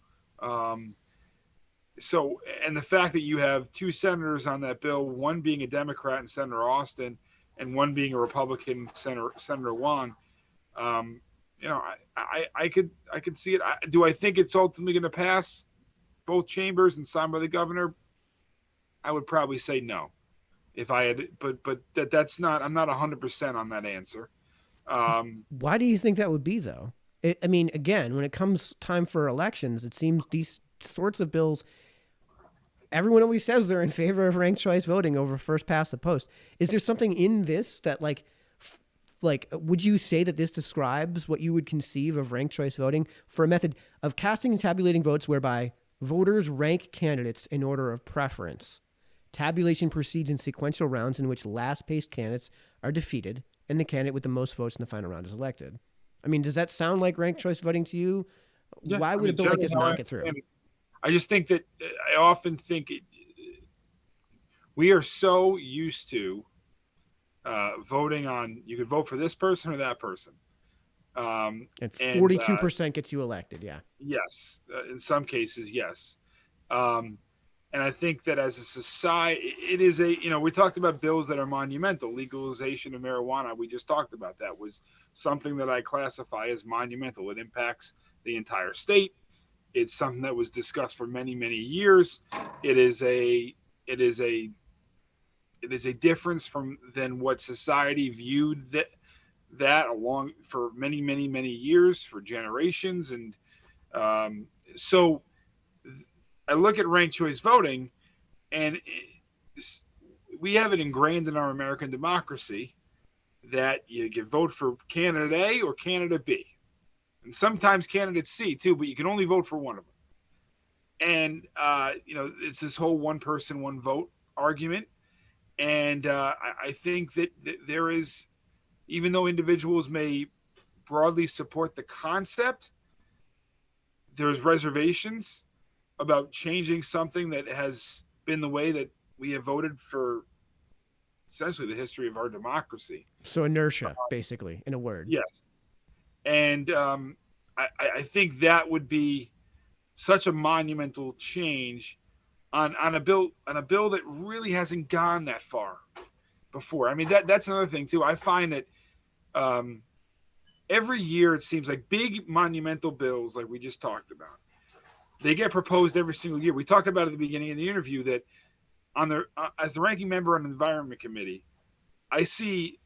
So, and the fact that you have two senators on that bill, one being a Democrat and Senator Austin, and one being a Republican, Senator Wong, I could see it. Do I think it's ultimately going to pass both chambers and signed by the governor? I would probably say no. If I had, but that's not. I'm not 100% on that answer. Why do you think that would be, though? I mean, again, when it comes time for elections, it seems these sorts of bills, everyone always says they're in favor of ranked choice voting over first past the post. Is there something in this that like, would you say that this describes what you would conceive of ranked choice voting for a method of casting and tabulating votes whereby voters rank candidates in order of preference? Tabulation proceeds in sequential rounds in which last-placed candidates are defeated and the candidate with the most votes in the final round is elected. I mean, does that sound like ranked choice voting to you? Yeah, Why would a bill like this not get through? I just think that I often think we are so used to voting on, you could vote for this person or that person. And 42% gets you elected, yeah. Yes, in some cases, yes. And I think that as a society, it is we talked about bills that are monumental. Legalization of marijuana, we just talked about that, was something that I classify as monumental. It impacts the entire state. It's something that was discussed for many, many years. It is a difference than what society viewed that along for many, many, many years, for generations. And so I look at ranked choice voting, and we have it ingrained in our American democracy that you can vote for candidate A or candidate B, and sometimes candidate C too, but you can only vote for one of them. And it's this whole one person, one vote argument. And I think that there is, even though individuals may broadly support the concept, there's reservations about changing something that has been the way that we have voted for essentially the history of our democracy. So inertia, basically, in a word. Yes. And I think that would be such a monumental change on a bill that really hasn't gone that far before. I mean, that's another thing too. I find that every year it seems like big monumental bills, like we just talked about, they get proposed every single year. We talked about at the beginning of the interview that as the ranking member on the Environment Committee, I see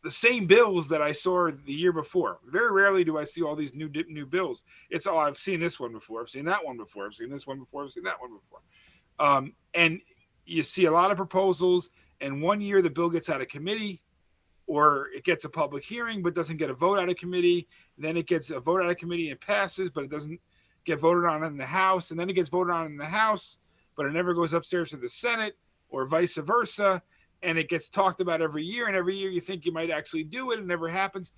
the same bills that I saw the year before. Very rarely do I see all these new bills. It's I've seen this one before, I've seen that one before, I've seen this one before, I've seen that one before. And you see a lot of proposals, and one year the bill gets out of committee, or it gets a public hearing but doesn't get a vote out of committee. Then it gets a vote out of committee and passes, but it doesn't get voted on in the House, and then it gets voted on in the House, but it never goes upstairs to the Senate, or vice versa. And it gets talked about every year, and every year you think you might actually do it, and it never happens.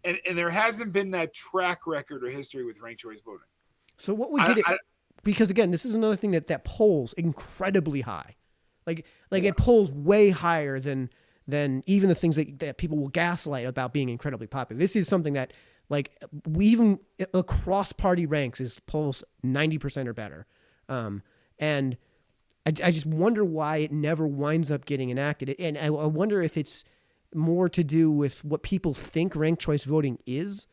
And there hasn't been that track record or history with ranked choice voting. So what would get it? Because again, this is another thing that polls incredibly high. Like it polls way higher than even the things that people will gaslight about being incredibly popular. This is something that, like, we even across party ranks is polls 90% or better. And I just wonder why it never winds up getting enacted. And I wonder if it's more to do with what people think ranked choice voting is.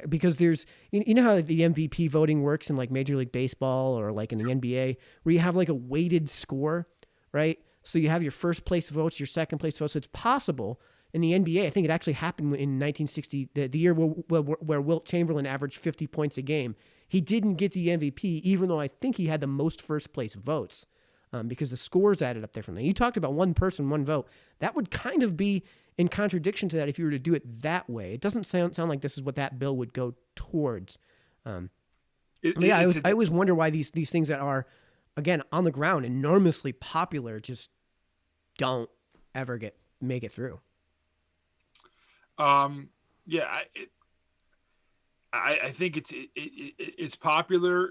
Because there's, you know how the MVP voting works in like Major League Baseball or like in the NBA, where you have like a weighted score, right? So you have your first place votes, your second place votes. So it's possible in the NBA. I think it actually happened in 1960, the year where Wilt Chamberlain averaged 50 points a game. He didn't get the MVP, even though I think he had the most first place votes, because the scores added up differently. You talked about one person, one vote. That would kind of be in contradiction to that if you were to do it that way. It doesn't sound like this is what that bill would go towards. I always wonder why these things that are, again, on the ground, enormously popular, just don't ever make it through. I think it's popular.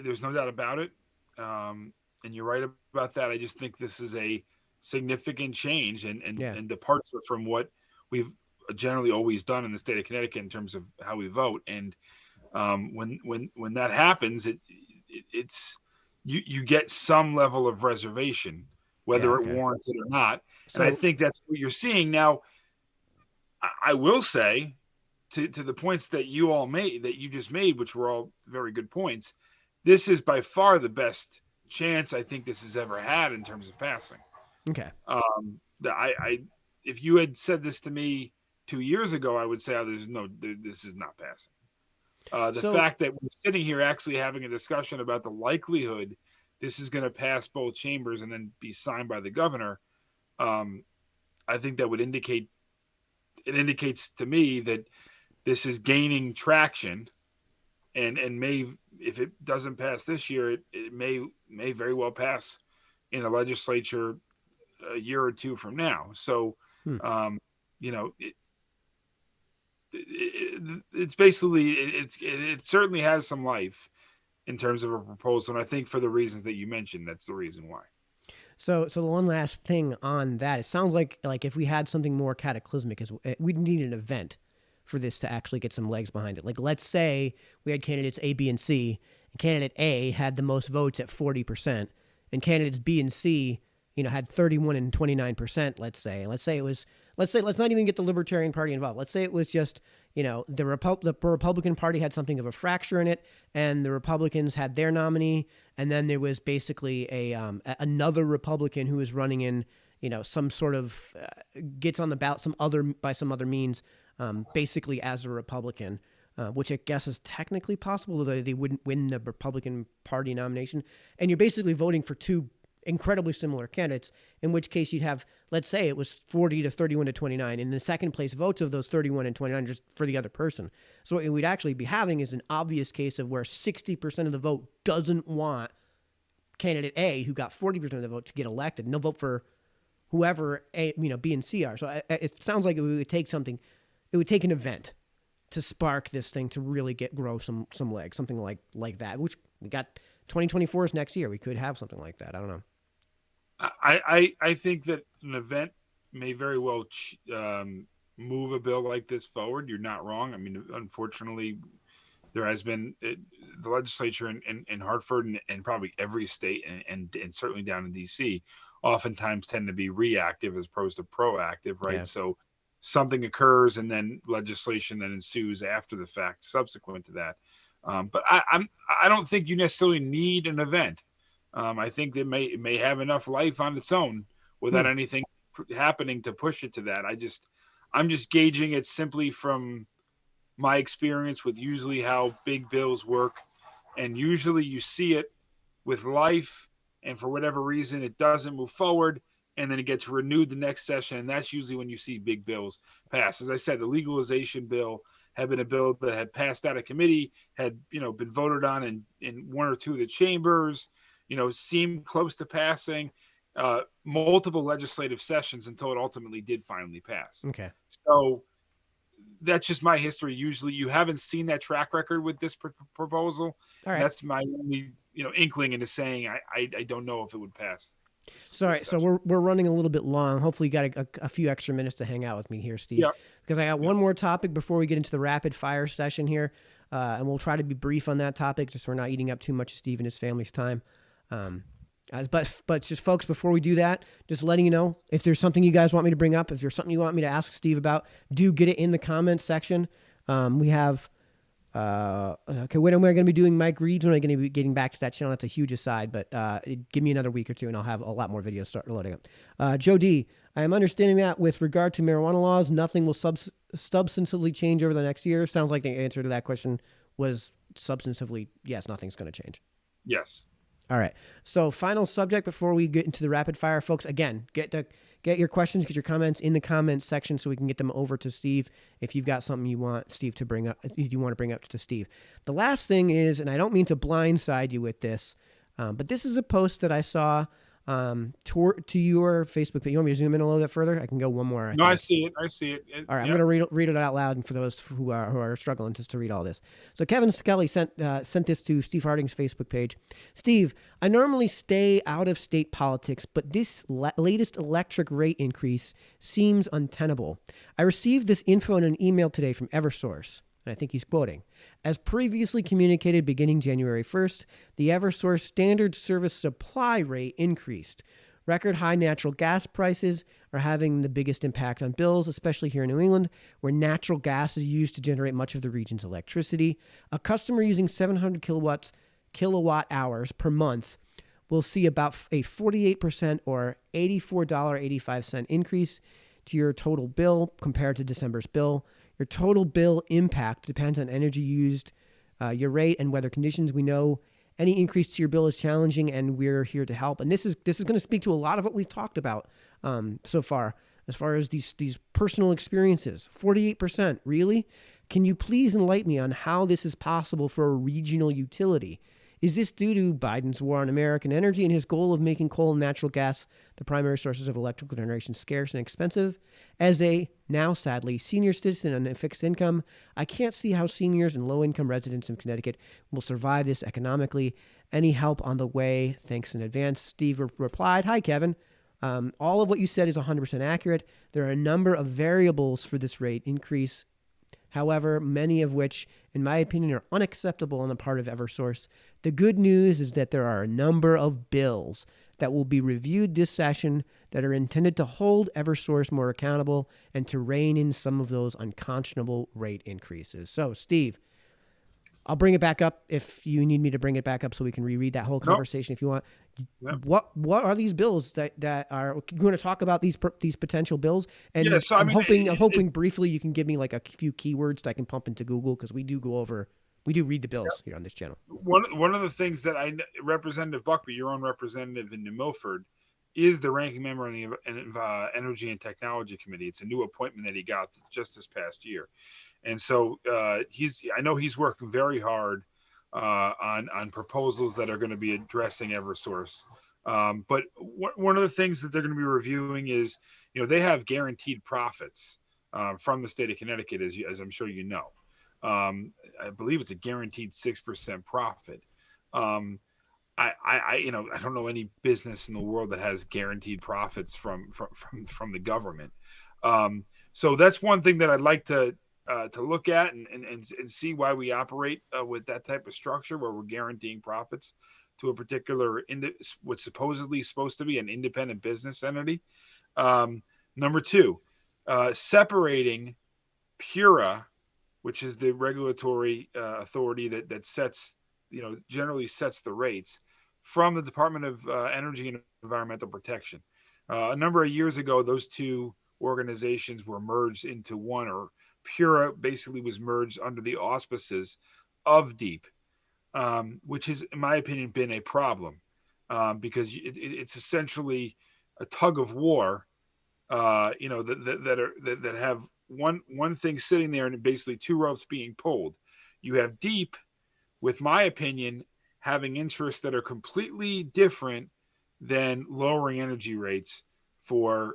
There's no doubt about it. And you're right about that. I just think this is a significant change and departure from what we've generally always done in the state of Connecticut in terms of how we vote. And when that happens, it's you get some level of reservation, whether it warrants it or not. So, and I think that's what you're seeing now. I will say, to the points that you just made, which were all very good points, this is by far the best chance I think this has ever had in terms of passing. Okay. If you had said this to me 2 years ago, I would say, this is not passing. The fact that we're sitting here actually having a discussion about the likelihood this is going to pass both chambers and then be signed by the governor, I think that would indicates to me that this is gaining traction, and may, if it doesn't pass this year, it may very well pass in the legislature a year or two from now. So, it's basically, it certainly has some life in terms of a proposal. And I think for the reasons that you mentioned, that's the reason why. So the one last thing on that, it sounds like if we had something more cataclysmic, we'd need an event for this to actually get some legs behind it. Like, let's say we had candidates A, B, and C, and candidate A had the most votes at 40%, and candidates B and C, had 31 and 29%, let's say. And let's not even get the Libertarian Party involved. Let's say it was just, the Republican Party had something of a fracture in it, and the Republicans had their nominee, and then there was basically another Republican who was running in, some sort of gets on the ballot by some other means, basically as a Republican, which I guess is technically possible, though they wouldn't win the Republican Party nomination. And you're basically voting for two incredibly similar candidates, in which case you'd have, let's say it was 40 to 31 to 29, and the second place votes of those 31 and 29 just for the other person. So what we'd actually be having is an obvious case of where 60% of the vote doesn't want candidate A, who got 40% of the vote, to get elected, and they'll vote for whoever B and C are. So it sounds like it would take an event to spark this thing to really grow some legs, something like that, which we got. 2024 is next year. We could have something like that. I don't know. I think that an event may very well move a bill like this forward. You're not wrong. I mean, unfortunately, there has been the legislature in Hartford and probably every state and certainly down in D.C. oftentimes tend to be reactive as opposed to proactive, right? Yeah. So something occurs and then legislation then ensues after the fact, subsequent to that. But I don't think you necessarily need an event. I think it may have enough life on its own without anything happening to push it to that. I'm just gauging it simply from my experience with usually how big bills work, and usually you see it with life, and for whatever reason it doesn't move forward, and then it gets renewed the next session, and that's usually when you see big bills pass. As I said, the legalization bill had been a bill that had passed out of committee, had been voted on in one or two of the chambers, seemed close to passing, multiple legislative sessions until it ultimately did finally pass. Okay. So that's just my history. Usually you haven't seen that track record with this proposal. All right. That's my only inkling into saying I don't know if it would pass. Sorry, so we're running a little bit long. Hopefully you got a few extra minutes to hang out with me here, Steve. Yeah. Because I got one more topic before we get into the rapid fire session here, and we'll try to be brief on that topic, just so we're not eating up too much of Steve and his family's time. But just folks, before we do that, just letting you know, if there's something you guys want me to bring up, if there's something you want me to ask Steve about, do get it in the comments section. We have okay, when am I going to be doing Mike Reed's? When am I going to be getting back to that channel? That's a huge aside, but give me another week or two and I'll have a lot more videos start loading up. Joe D, I am understanding that with regard to marijuana laws, nothing will substantively change over the next year. Sounds like the answer to that question was substantively, yes, nothing's going to change. Yes. All right. So final subject before we get into the rapid fire, folks. Again, get your questions, get your comments in the comments section so we can get them over to Steve if you've got something you want Steve to bring up, if you want to bring up to Steve. The last thing is, and I don't mean to blindside you with this, but this is a post that I saw to your Facebook page. You want me to zoom in a little bit further? I can go one more. I see it. All right, I'm going to read it out loud, and for those who are struggling just to read all this. So Kevin Skelly sent this to Steve Harding's Facebook page. Steve, I normally stay out of state politics, but this latest electric rate increase seems untenable. I received this info in an email today from Eversource. And I think he's quoting, as previously communicated beginning January 1st, the Eversource standard service supply rate increased. Record high natural gas prices are having the biggest impact on bills, especially here in New England, where natural gas is used to generate much of the region's electricity. A customer using 700 kilowatt hours per month will see about a 48% or $84.85 increase to your total bill compared to December's bill. Your total bill impact depends on energy used, your rate, and weather conditions. We know any increase to your bill is challenging, and we're here to help. And this is going to speak to a lot of what we've talked about so far, as far as these personal experiences. 48%, really? Can you please enlighten me on how this is possible for a regional utility? Is this due to Biden's war on American energy and his goal of making coal and natural gas the primary sources of electrical generation scarce and expensive? As a, now sadly, senior citizen on a fixed income, I can't see how seniors and low-income residents in Connecticut will survive this economically. Any help on the way? Thanks in advance. Steve replied, hi, Kevin. All of what you said is 100% accurate. There are a number of variables for this rate increase, however, many of which, in my opinion, are unacceptable on the part of Eversource. The good news is that there are a number of bills that will be reviewed this session that are intended to hold Eversource more accountable and to rein in some of those unconscionable rate increases. So, Steve, I'll bring it back up if you need me to bring it back up so we can reread that whole conversation if you want. Yep. What are these bills that are? You want to talk about these potential bills? And yeah, so I'm hoping briefly you can give me like a few keywords that I can pump into Google, because we do read the bills here on this channel. One of the things that Representative Buckby, your own representative in New Milford, is the ranking member on the Energy and Technology Committee. It's a new appointment that he got just this past year. And so I know he's working very hard on proposals that are going to be addressing Eversource. But one of the things that they're going to be reviewing is, they have guaranteed profits from the state of Connecticut, as I'm sure you know. I believe it's a guaranteed 6% profit. I don't know any business in the world that has guaranteed profits from the government. So that's one thing that I'd like to look at and see why we operate with that type of structure where we're guaranteeing profits to a particular what's supposedly supposed to be an independent business entity. Number two, separating PURA, which is the regulatory authority that sets, generally sets the rates, from the Department of Energy and Environmental Protection. A number of years ago, those two organizations were merged into one, or PURA basically was merged under the auspices of DEEP, which has, in my opinion, been a problem because it's essentially a tug of war, that have one thing sitting there and basically two ropes being pulled. You have DEEP, with my opinion, having interests that are completely different than lowering energy rates for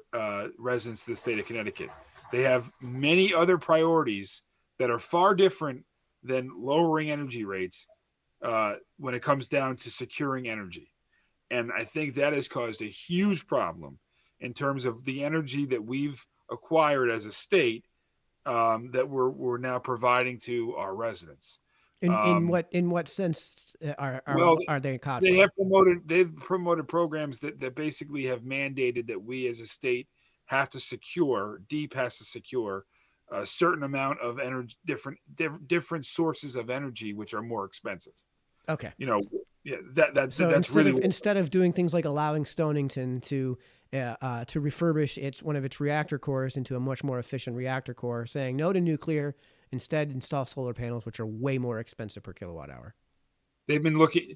residents of the state of Connecticut. They have many other priorities that are far different than lowering energy rates when it comes down to securing energy. And I think that has caused a huge problem in terms of the energy that we've acquired as a state that we're now providing to our residents. In what sense Well, are they caught they for? have they've promoted programs that basically have mandated that we as a state have to secure, DEEP has to secure a certain amount of energy, different sources of energy, which are more expensive. Okay. You know, yeah, So that's really what, instead of doing things like allowing Stonington to refurbish one of its reactor cores into a much more efficient reactor core, saying no to nuclear, instead install solar panels, which are way more expensive per kilowatt hour. they've been looking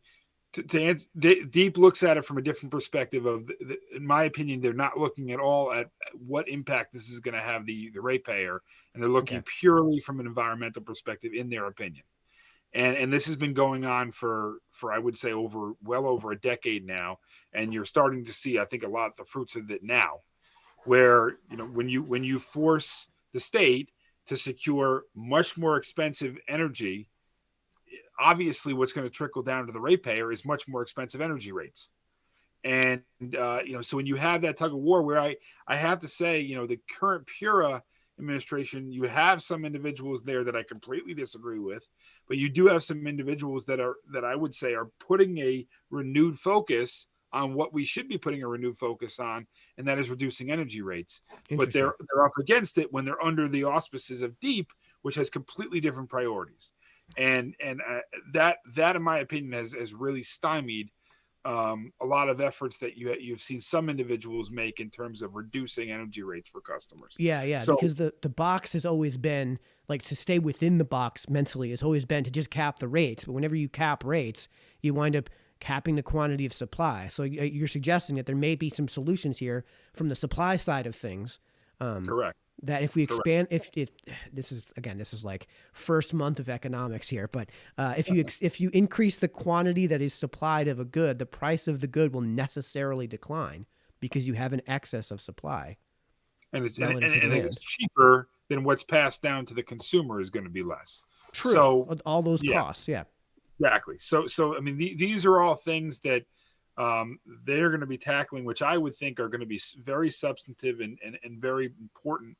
to answer. Deep looks at it from a different perspective. In my opinion, they're not looking at all at what impact this is going to have the ratepayer, and they're looking Okay. purely from an environmental perspective, in their opinion. And this has been going on for I would say well over a decade now, and you're starting to see, I think, a lot of the fruits of it now, where when you force the state to secure much more expensive energy, obviously what's going to trickle down to the ratepayer is much more expensive energy rates. And so when you have that tug of war, where I have to say, the current Pura administration, you have some individuals there that I completely disagree with, but you do have some individuals that I would say are putting a renewed focus on what we should be putting a renewed focus on, and that is reducing energy rates. But Interesting. they're up against it when they're under the auspices of DEEP, which has completely different priorities. And that in my opinion has really stymied a lot of efforts that you've seen some individuals make in terms of reducing energy rates for customers. Yeah, So because the box has always been like, to stay within the box mentally has always been to just cap the rates. But whenever you cap rates, you wind up capping the quantity of supply. So you're suggesting that there may be some solutions here from the supply side of things. correct. That if we Correct. expand, if this is like first month of economics here, but if you increase the quantity that is supplied of a good, the price of the good will necessarily decline because you have an excess of supply And it's relative to and if it's demand. cheaper, then what's passed down to the consumer is going to be less. True. So All those yeah, costs. Yeah. exactly. So I mean, these are all things that they're going to be tackling, which I would think are going to be very substantive and very important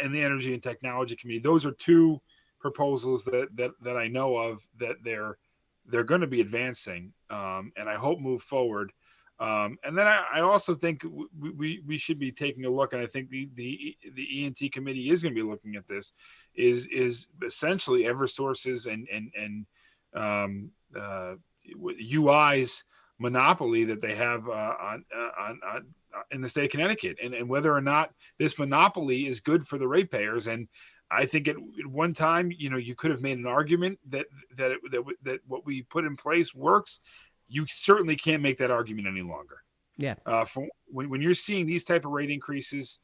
in the energy and technology community. Those are two proposals that I know of that they're going to be advancing, and I hope move forward. And then I also think we should be taking a look, and I think the E&T committee is going to be looking at this, is essentially EverSource's and UI's monopoly that they have on in the state of Connecticut, and whether or not this monopoly is good for the ratepayers. And I think at one time, you could have made an argument that what we put in place works. You certainly can't make that argument any longer. Yeah. When you're seeing these type of rate increases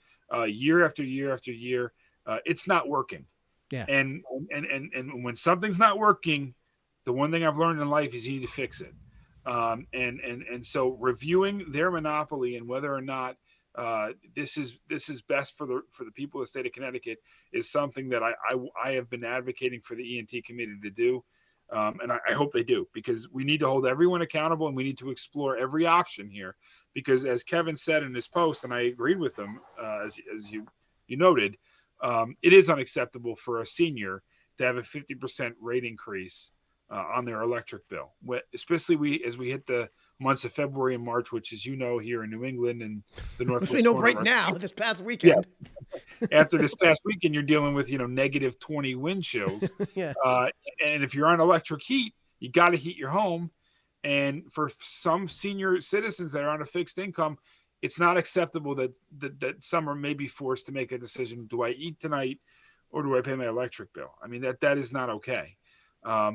year after year after year, it's not working. Yeah. And when something's not working, the one thing I've learned in life is you need to fix it. And so reviewing their monopoly and whether or not this is best for the people of the state of Connecticut is something that I have been advocating for the E&T committee to do. And I hope they do, because we need to hold everyone accountable, and we need to explore every option here. Because as Kevin said in his post, and I agreed with him, as you noted, it is unacceptable for a senior to have a 50% rate increase on their electric bill, especially as we hit the months of February and March, which, as you know, here in New England and the Northwest We know corner right now, this past weekend. Yes. After this past weekend, you're dealing with negative 20 wind chills. Yeah. And if you're on electric heat, you got to heat your home. And for some senior citizens that are on a fixed income, it's not acceptable that some are maybe forced to make a decision: do I eat tonight, or do I pay my electric bill? I mean, that is not okay.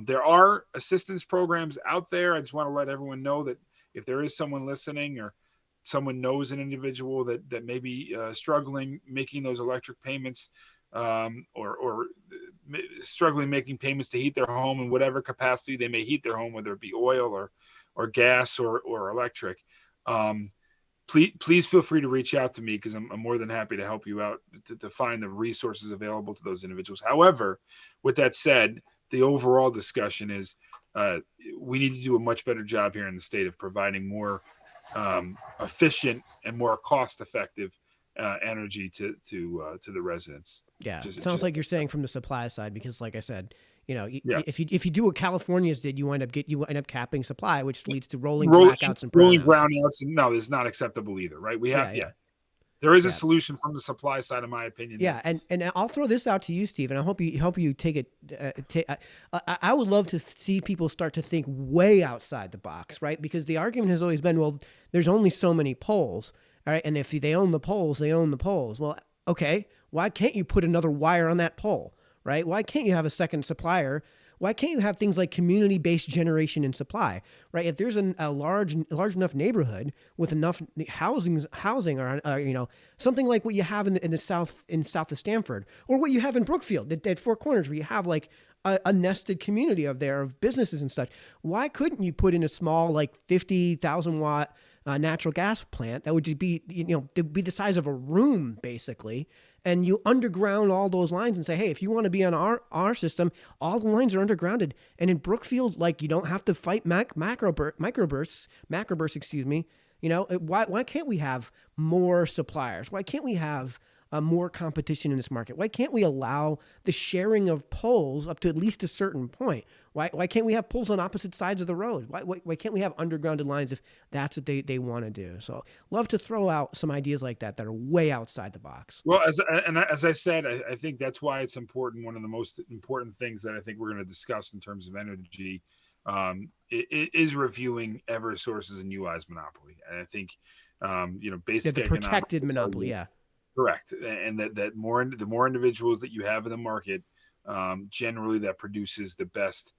There are assistance programs out there. I just want to let everyone know that if there is someone listening, or someone knows an individual that may be struggling making those electric payments, or struggling making payments to heat their home in whatever capacity they may heat their home, whether it be oil or gas or electric, please feel free to reach out to me, because I'm more than happy to help you out to find the resources available to those individuals. However, with that said, the overall discussion is we need to do a much better job here in the state of providing more efficient and more cost-effective energy to the residents. Yeah, sounds like you're saying from the supply side, because like I said, Yes. if you do what California's did, you end up capping supply, which leads to rolling Roll, blackouts and rolling brownouts. brownouts, no, it's not acceptable either, right? We have, Yeah. there is a Yeah. solution from the supply side, in my opinion. Yeah, and I'll throw this out to you, Steve, and I hope you take it. I would love to see people start to think way outside the box, right? Because the argument has always been, well, there's only so many poles, all right, and if they own the poles, they own the poles. Well, okay, why can't you put another wire on that pole, right? Why can't you have a second supplier? Why can't you have things like community-based generation and supply, right? If there's a large enough neighborhood with enough housing, or something like what you have in the south of Stamford, or what you have in Brookfield at Four Corners, where you have like a nested community of businesses and such. Why couldn't you put in a small, like 50,000 watt natural gas plant that would just be be the size of a room basically? And you underground all those lines and say, hey, if you want to be on our system, all the lines are undergrounded. And in Brookfield, like, you don't have to fight macrobursts, excuse me. Why can't we have more suppliers? Why can't we have more competition in this market? Why can't we allow the sharing of poles up to at least a certain point? Why can't we have poles on opposite sides of the road? Why can't we have undergrounded lines if that's what they want to do? So love to throw out some ideas like that are way outside the box. Well, as I said, I think that's why it's important. One of the most important things that I think we're going to discuss in terms of energy is reviewing Eversource's and UI's monopoly. And I think, basic the protected monopoly, yeah. Correct. And that the more individuals that you have in the market, generally that produces the best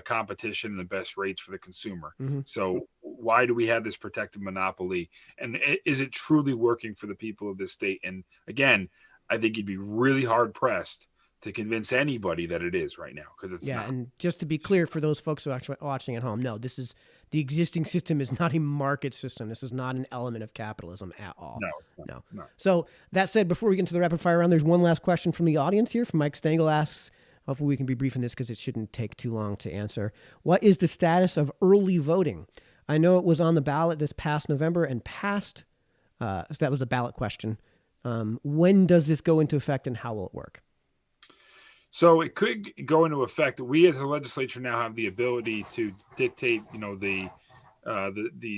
competition and the best rates for the consumer. Mm-hmm. So why do we have this protected monopoly? And is it truly working for the people of this state? And again, I think you'd be really hard pressed to convince anybody that it is right now, because it's not. And just to be clear for those folks who are actually watching at home, no, the existing system is not a market system. This is not an element of capitalism at all. No, it's not. No. So that said, before we get into the rapid fire round, there's one last question from the audience here. From Mike Stengel asks, hopefully we can be brief in this because it shouldn't take too long to answer. What is the status of early voting? I know it was on the ballot this past November and passed. So that was the ballot question. When does this go into effect and how will it work? So it could go into effect. We as a legislature now have the ability to dictate, the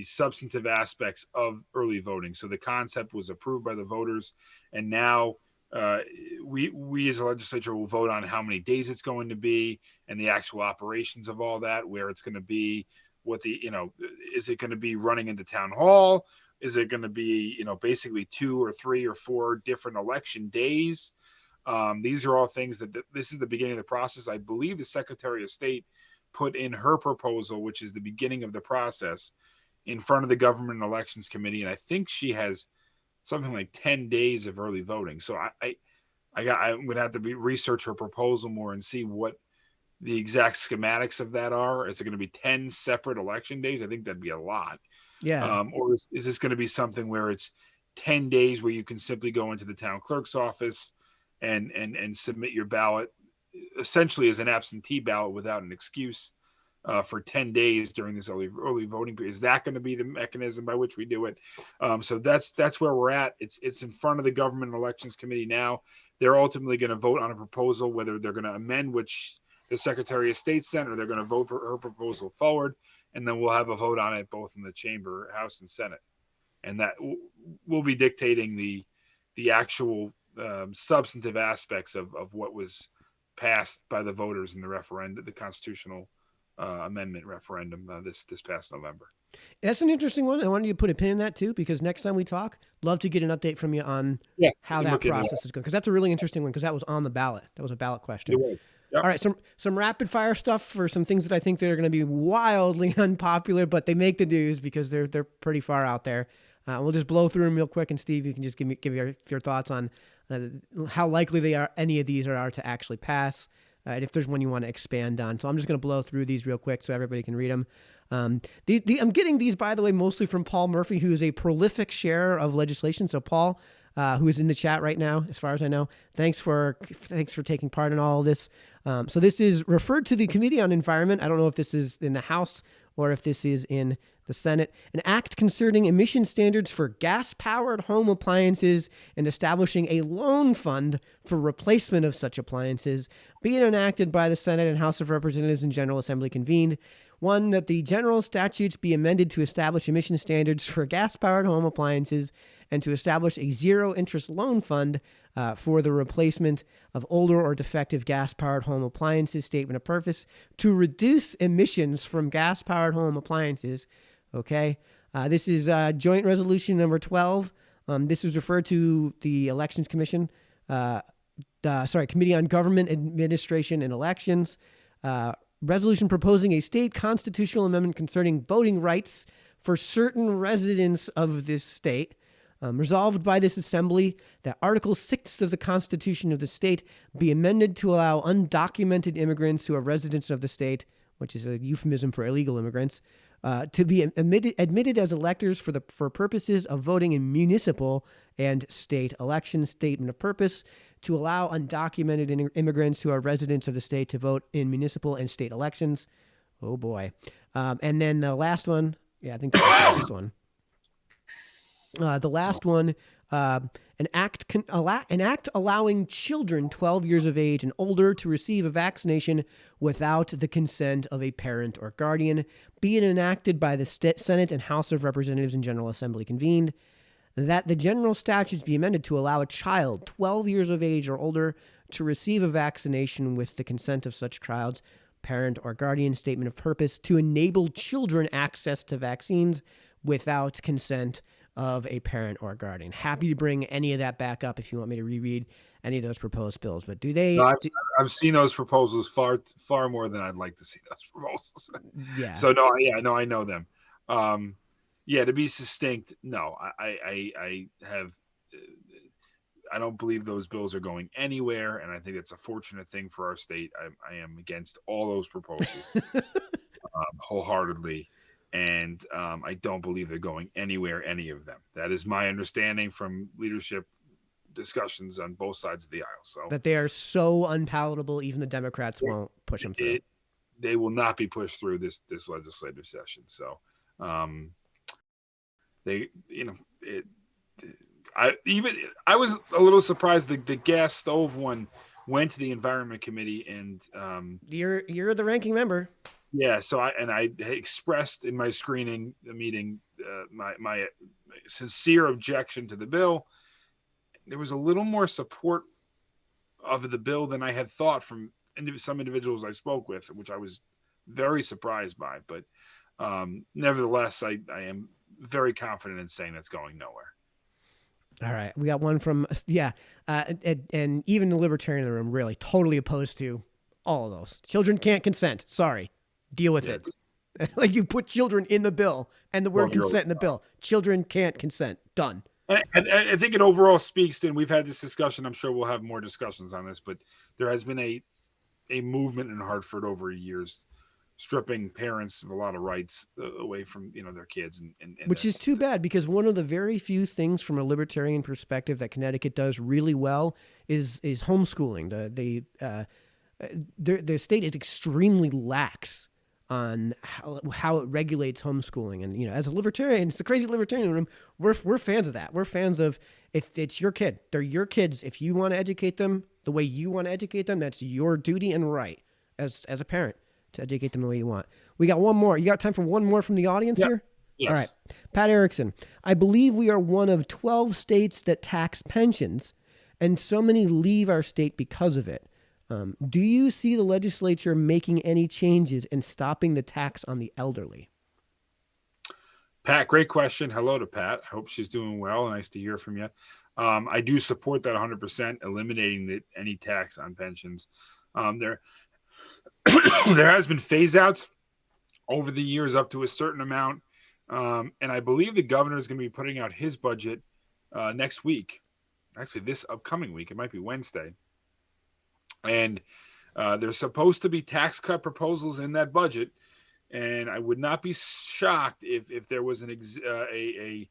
substantive aspects of early voting. So the concept was approved by the voters, and now we as a legislature will vote on how many days it's going to be and the actual operations of all that, where it's going to be, is it going to be running into town hall? Is it going to be, basically 2 or 3 or 4 different election days? These are all things that this is the beginning of the process. I believe the Secretary of State put in her proposal, which is the beginning of the process, in front of the Government and Elections Committee. And I think she has something like 10 days of early voting. So I would have to research her proposal more and see what the exact schematics of that are. Is it going to be 10 separate election days? I think that'd be a lot. Yeah. Or is this going to be something where it's 10 days where you can simply go into the town clerk's office and submit your ballot essentially as an absentee ballot without an excuse for 10 days during this early voting period? Is that going to be the mechanism by which we do it? So that's where we're at. It's in front of the Government and Elections Committee now. They're ultimately going to vote on a proposal, whether they're going to amend which the Secretary of State sent, or they're going to vote for her proposal forward, and then we'll have a vote on it both in the chamber, House, and Senate. And that will be dictating the actual substantive aspects of what was passed by the voters in the referendum, the constitutional amendment referendum this past November. That's an interesting one. I wanted you to put a pin in that too, because next time we talk, love to get an update from you on how that process is going, because that's a really interesting one, because that was on the ballot. That was a ballot question. It was. Yep. All right, some rapid fire stuff for some things that I think that are going to be wildly unpopular, but they make the news because they're pretty far out there. We'll just blow through them real quick, and Steve, you can just give your thoughts on how likely any of these are to actually pass, and if there's one you want to expand on. So I'm just going to blow through these real quick so everybody can read them. I'm getting these, by the way, mostly from Paul Murphy, who is a prolific sharer of legislation. So Paul, who is in the chat right now, as far as I know, thanks for taking part in all of this. So this is referred to the Committee on Environment. I don't know if this is in the House or if this is in the Senate, an act concerning emission standards for gas-powered home appliances and establishing a loan fund for replacement of such appliances, being enacted by the Senate and House of Representatives and General Assembly convened. One, that the general statutes be amended to establish emission standards for gas-powered home appliances and to establish a zero-interest loan fund for the replacement of older or defective gas-powered home appliances. Statement of purpose: to reduce emissions from gas-powered home appliances. Okay. This is Joint Resolution number 12. This is referred to the Elections Commission. Committee on Government Administration and Elections. Resolution proposing a state constitutional amendment concerning voting rights for certain residents of this state. Resolved by this assembly that Article 6 of the Constitution of the state be amended to allow undocumented immigrants who are residents of the state, which is a euphemism for illegal immigrants, to be admitted as electors for purposes of voting in municipal and state elections. Statement of purpose: to allow undocumented immigrants who are residents of the state to vote in municipal and state elections. Oh boy. And then the last one, I think that's the last one. The last one, an act allowing children 12 years of age and older to receive a vaccination without the consent of a parent or guardian, being enacted by the Senate and House of Representatives and General Assembly convened. That the general statutes be amended to allow a child 12 years of age or older to receive a vaccination with the consent of such child's parent or guardian. Statement of purpose: to enable children access to vaccines without consent of a parent or guardian. Happy to bring any of that back up if you want me to reread any of those proposed bills. But do they? No, I've seen those proposals far more than I'd like to see those proposals. Yeah. So no, I know them. To be succinct, no, I don't believe those bills are going anywhere, and I think it's a fortunate thing for our state. I am against all those proposals wholeheartedly. And I don't believe they're going anywhere, any of them. That is my understanding from leadership discussions on both sides of the aisle. So that they are so unpalatable, even the Democrats won't push them through. They will not be pushed through this legislative session. So I was a little surprised that the gas stove one went to the Environment Committee, and you're the ranking member. Yeah, so I expressed in my screening meeting my sincere objection to the bill. There was a little more support of the bill than I had thought from some individuals I spoke with, which I was very surprised by. But nevertheless, I am very confident in saying that's going nowhere. All right, we got one from and even the libertarian in the room really totally opposed to all of those. Children can't consent. Sorry. Deal with it. Like, you put children in the bill and the word consent in the bill. Children can't consent. Done. I think it overall speaks to, and we've had this discussion, I'm sure we'll have more discussions on this, but there has been a movement in Hartford over years stripping parents of a lot of rights away from their kids, and which is too bad, because one of the very few things from a libertarian perspective that Connecticut does really well is homeschooling. The state is extremely lax on how it regulates homeschooling. And, as a libertarian, it's the crazy libertarian room. We're fans of that. We're fans of, if it's your kid, they're your kids. If you want to educate them the way you want to educate them, that's your duty and right as a parent to educate them the way you want. We got one more. You got time for one more from the audience here? Yes. All right. Pat Erickson, I believe we are one of 12 states that tax pensions, and so many leave our state because of it. Do you see the legislature making any changes and stopping the tax on the elderly? Pat, great question. Hello to Pat. I hope she's doing well. Nice to hear from you. I do support that 100%, eliminating any tax on pensions. There has been phase outs over the years up to a certain amount. And I believe the governor is going to be putting out his budget next week. Actually, this upcoming week. It might be Wednesday. And there's supposed to be tax cut proposals in that budget, and I would not be shocked if there was a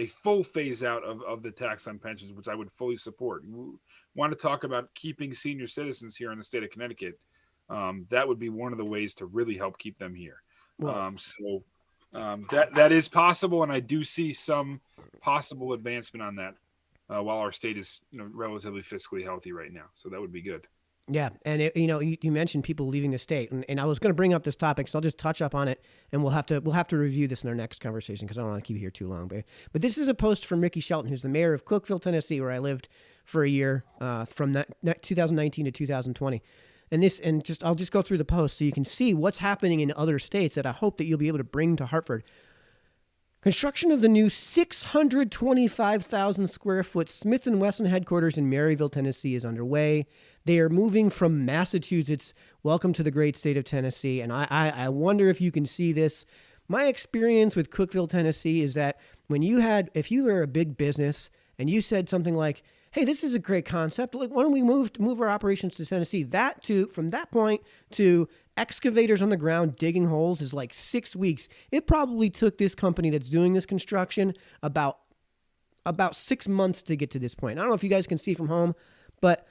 full phase out of the tax on pensions, which I would fully support. We want to talk about keeping senior citizens here in the state of Connecticut. That would be one of the ways to really help keep them here. Well, so That is possible, and I do see some possible advancement on that while our state is relatively fiscally healthy right now. So that would be good. Yeah, and you mentioned people leaving the state, and I was going to bring up this topic, so I'll just touch up on it, and we'll have to review this in our next conversation because I don't want to keep you here too long. But this is a post from Ricky Shelton, who's the mayor of Cookeville, Tennessee, where I lived for a year from that 2019 to 2020. I'll just go through the post so you can see what's happening in other states that I hope that you'll be able to bring to Hartford. Construction of the new 625,000 square foot Smith & Wesson headquarters in Maryville, Tennessee is underway. They are moving from Massachusetts. Welcome to the great state of Tennessee. And I wonder if you can see this. My experience with Cookeville, Tennessee is that if you were a big business and you said something like, hey, this is a great concept, like, why don't we move our operations to Tennessee? From that point to excavators on the ground digging holes is like 6 weeks. It probably took this company that's doing this construction about 6 months to get to this point. I don't know if you guys can see from home, but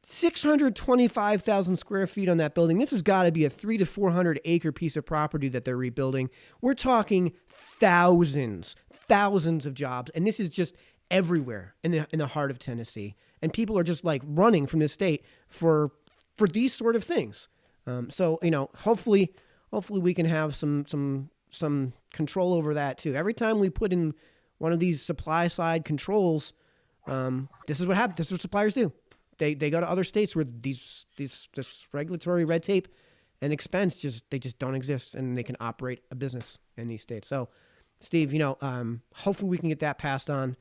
625,000 square feet on that building. This has got to be a 300 to 400 acre piece of property that they're rebuilding. We're talking thousands of jobs, and this is just everywhere in the heart of Tennessee. And people are just like running from this state for these sort of things. So hopefully we can have some control over that too. Every time we put in one of these supply side controls, this is what happens. This is what suppliers do. They go to other states where this regulatory red tape and expense just don't exist, and they can operate a business in these states. So, Steve, hopefully we can get that passed on,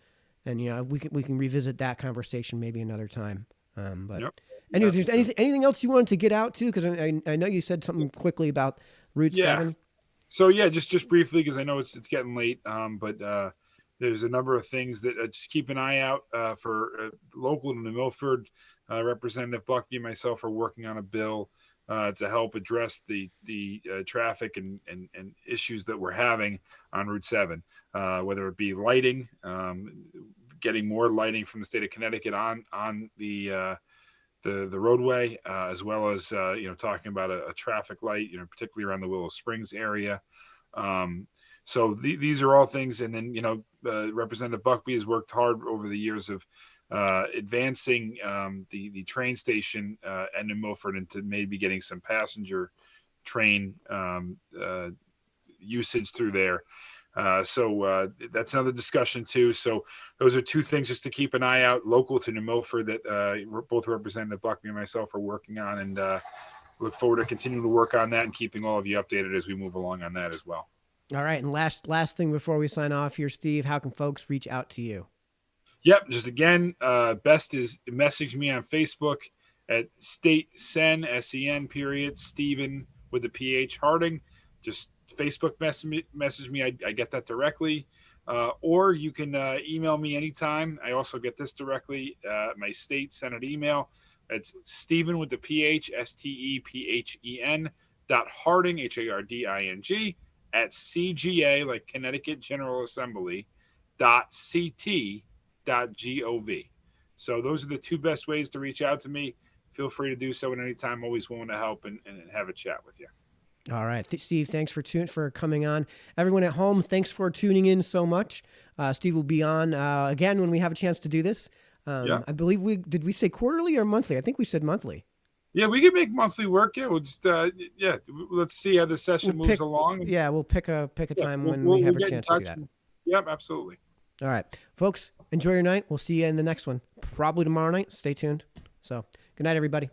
and we can revisit that conversation maybe another time. Yep. Anyways, there's anything else you wanted to get out to? Because I know you said something quickly about Route 7. So just briefly, because I know it's getting late. But there's a number of things that just keep an eye out for local to New Milford. Representative Buckby and myself are working on a bill to help address the traffic and issues that we're having on Route 7, whether it be lighting, getting more lighting from the state of Connecticut on the roadway, as well as talking about a traffic light, particularly around the Willow Springs area. So these are all things. And then Representative Buckby has worked hard over the years of advancing the train station at New Milford into maybe getting some passenger train usage through there. So that's another discussion too. So those are two things just to keep an eye out local to New Milford that both Representative Buckby and myself are working on, and look forward to continuing to work on that and keeping all of you updated as we move along on that as well. All right. And last thing before we sign off here, Steve, how can folks reach out to you? Yep. Just again, best is message me on Facebook at State Sen, SEN period, Stephen with the PH Harding. Just Facebook message me. I get that directly. Or you can email me anytime. I also get this directly, my state Senate email. It's Stephen with the PH, STEPHEN .Harding, HARDING at CGA, like Connecticut General Assembly, .ct.gov. So those are the two best ways to reach out to me. Feel free to do so at any time. Always willing to help and have a chat with you. All right. Steve, thanks for coming on. Everyone at home, thanks for tuning in so much. Steve will be on again when we have a chance to do this. I believe did we say quarterly or monthly? I think we said monthly. Yeah, we can make monthly work. Yeah, we'll just let's see how the session moves along. Yeah, we'll pick a time when we have a chance to do that. Yep, absolutely. All right, folks, enjoy your night. We'll see you in the next one, probably tomorrow night. Stay tuned. So, good night, everybody.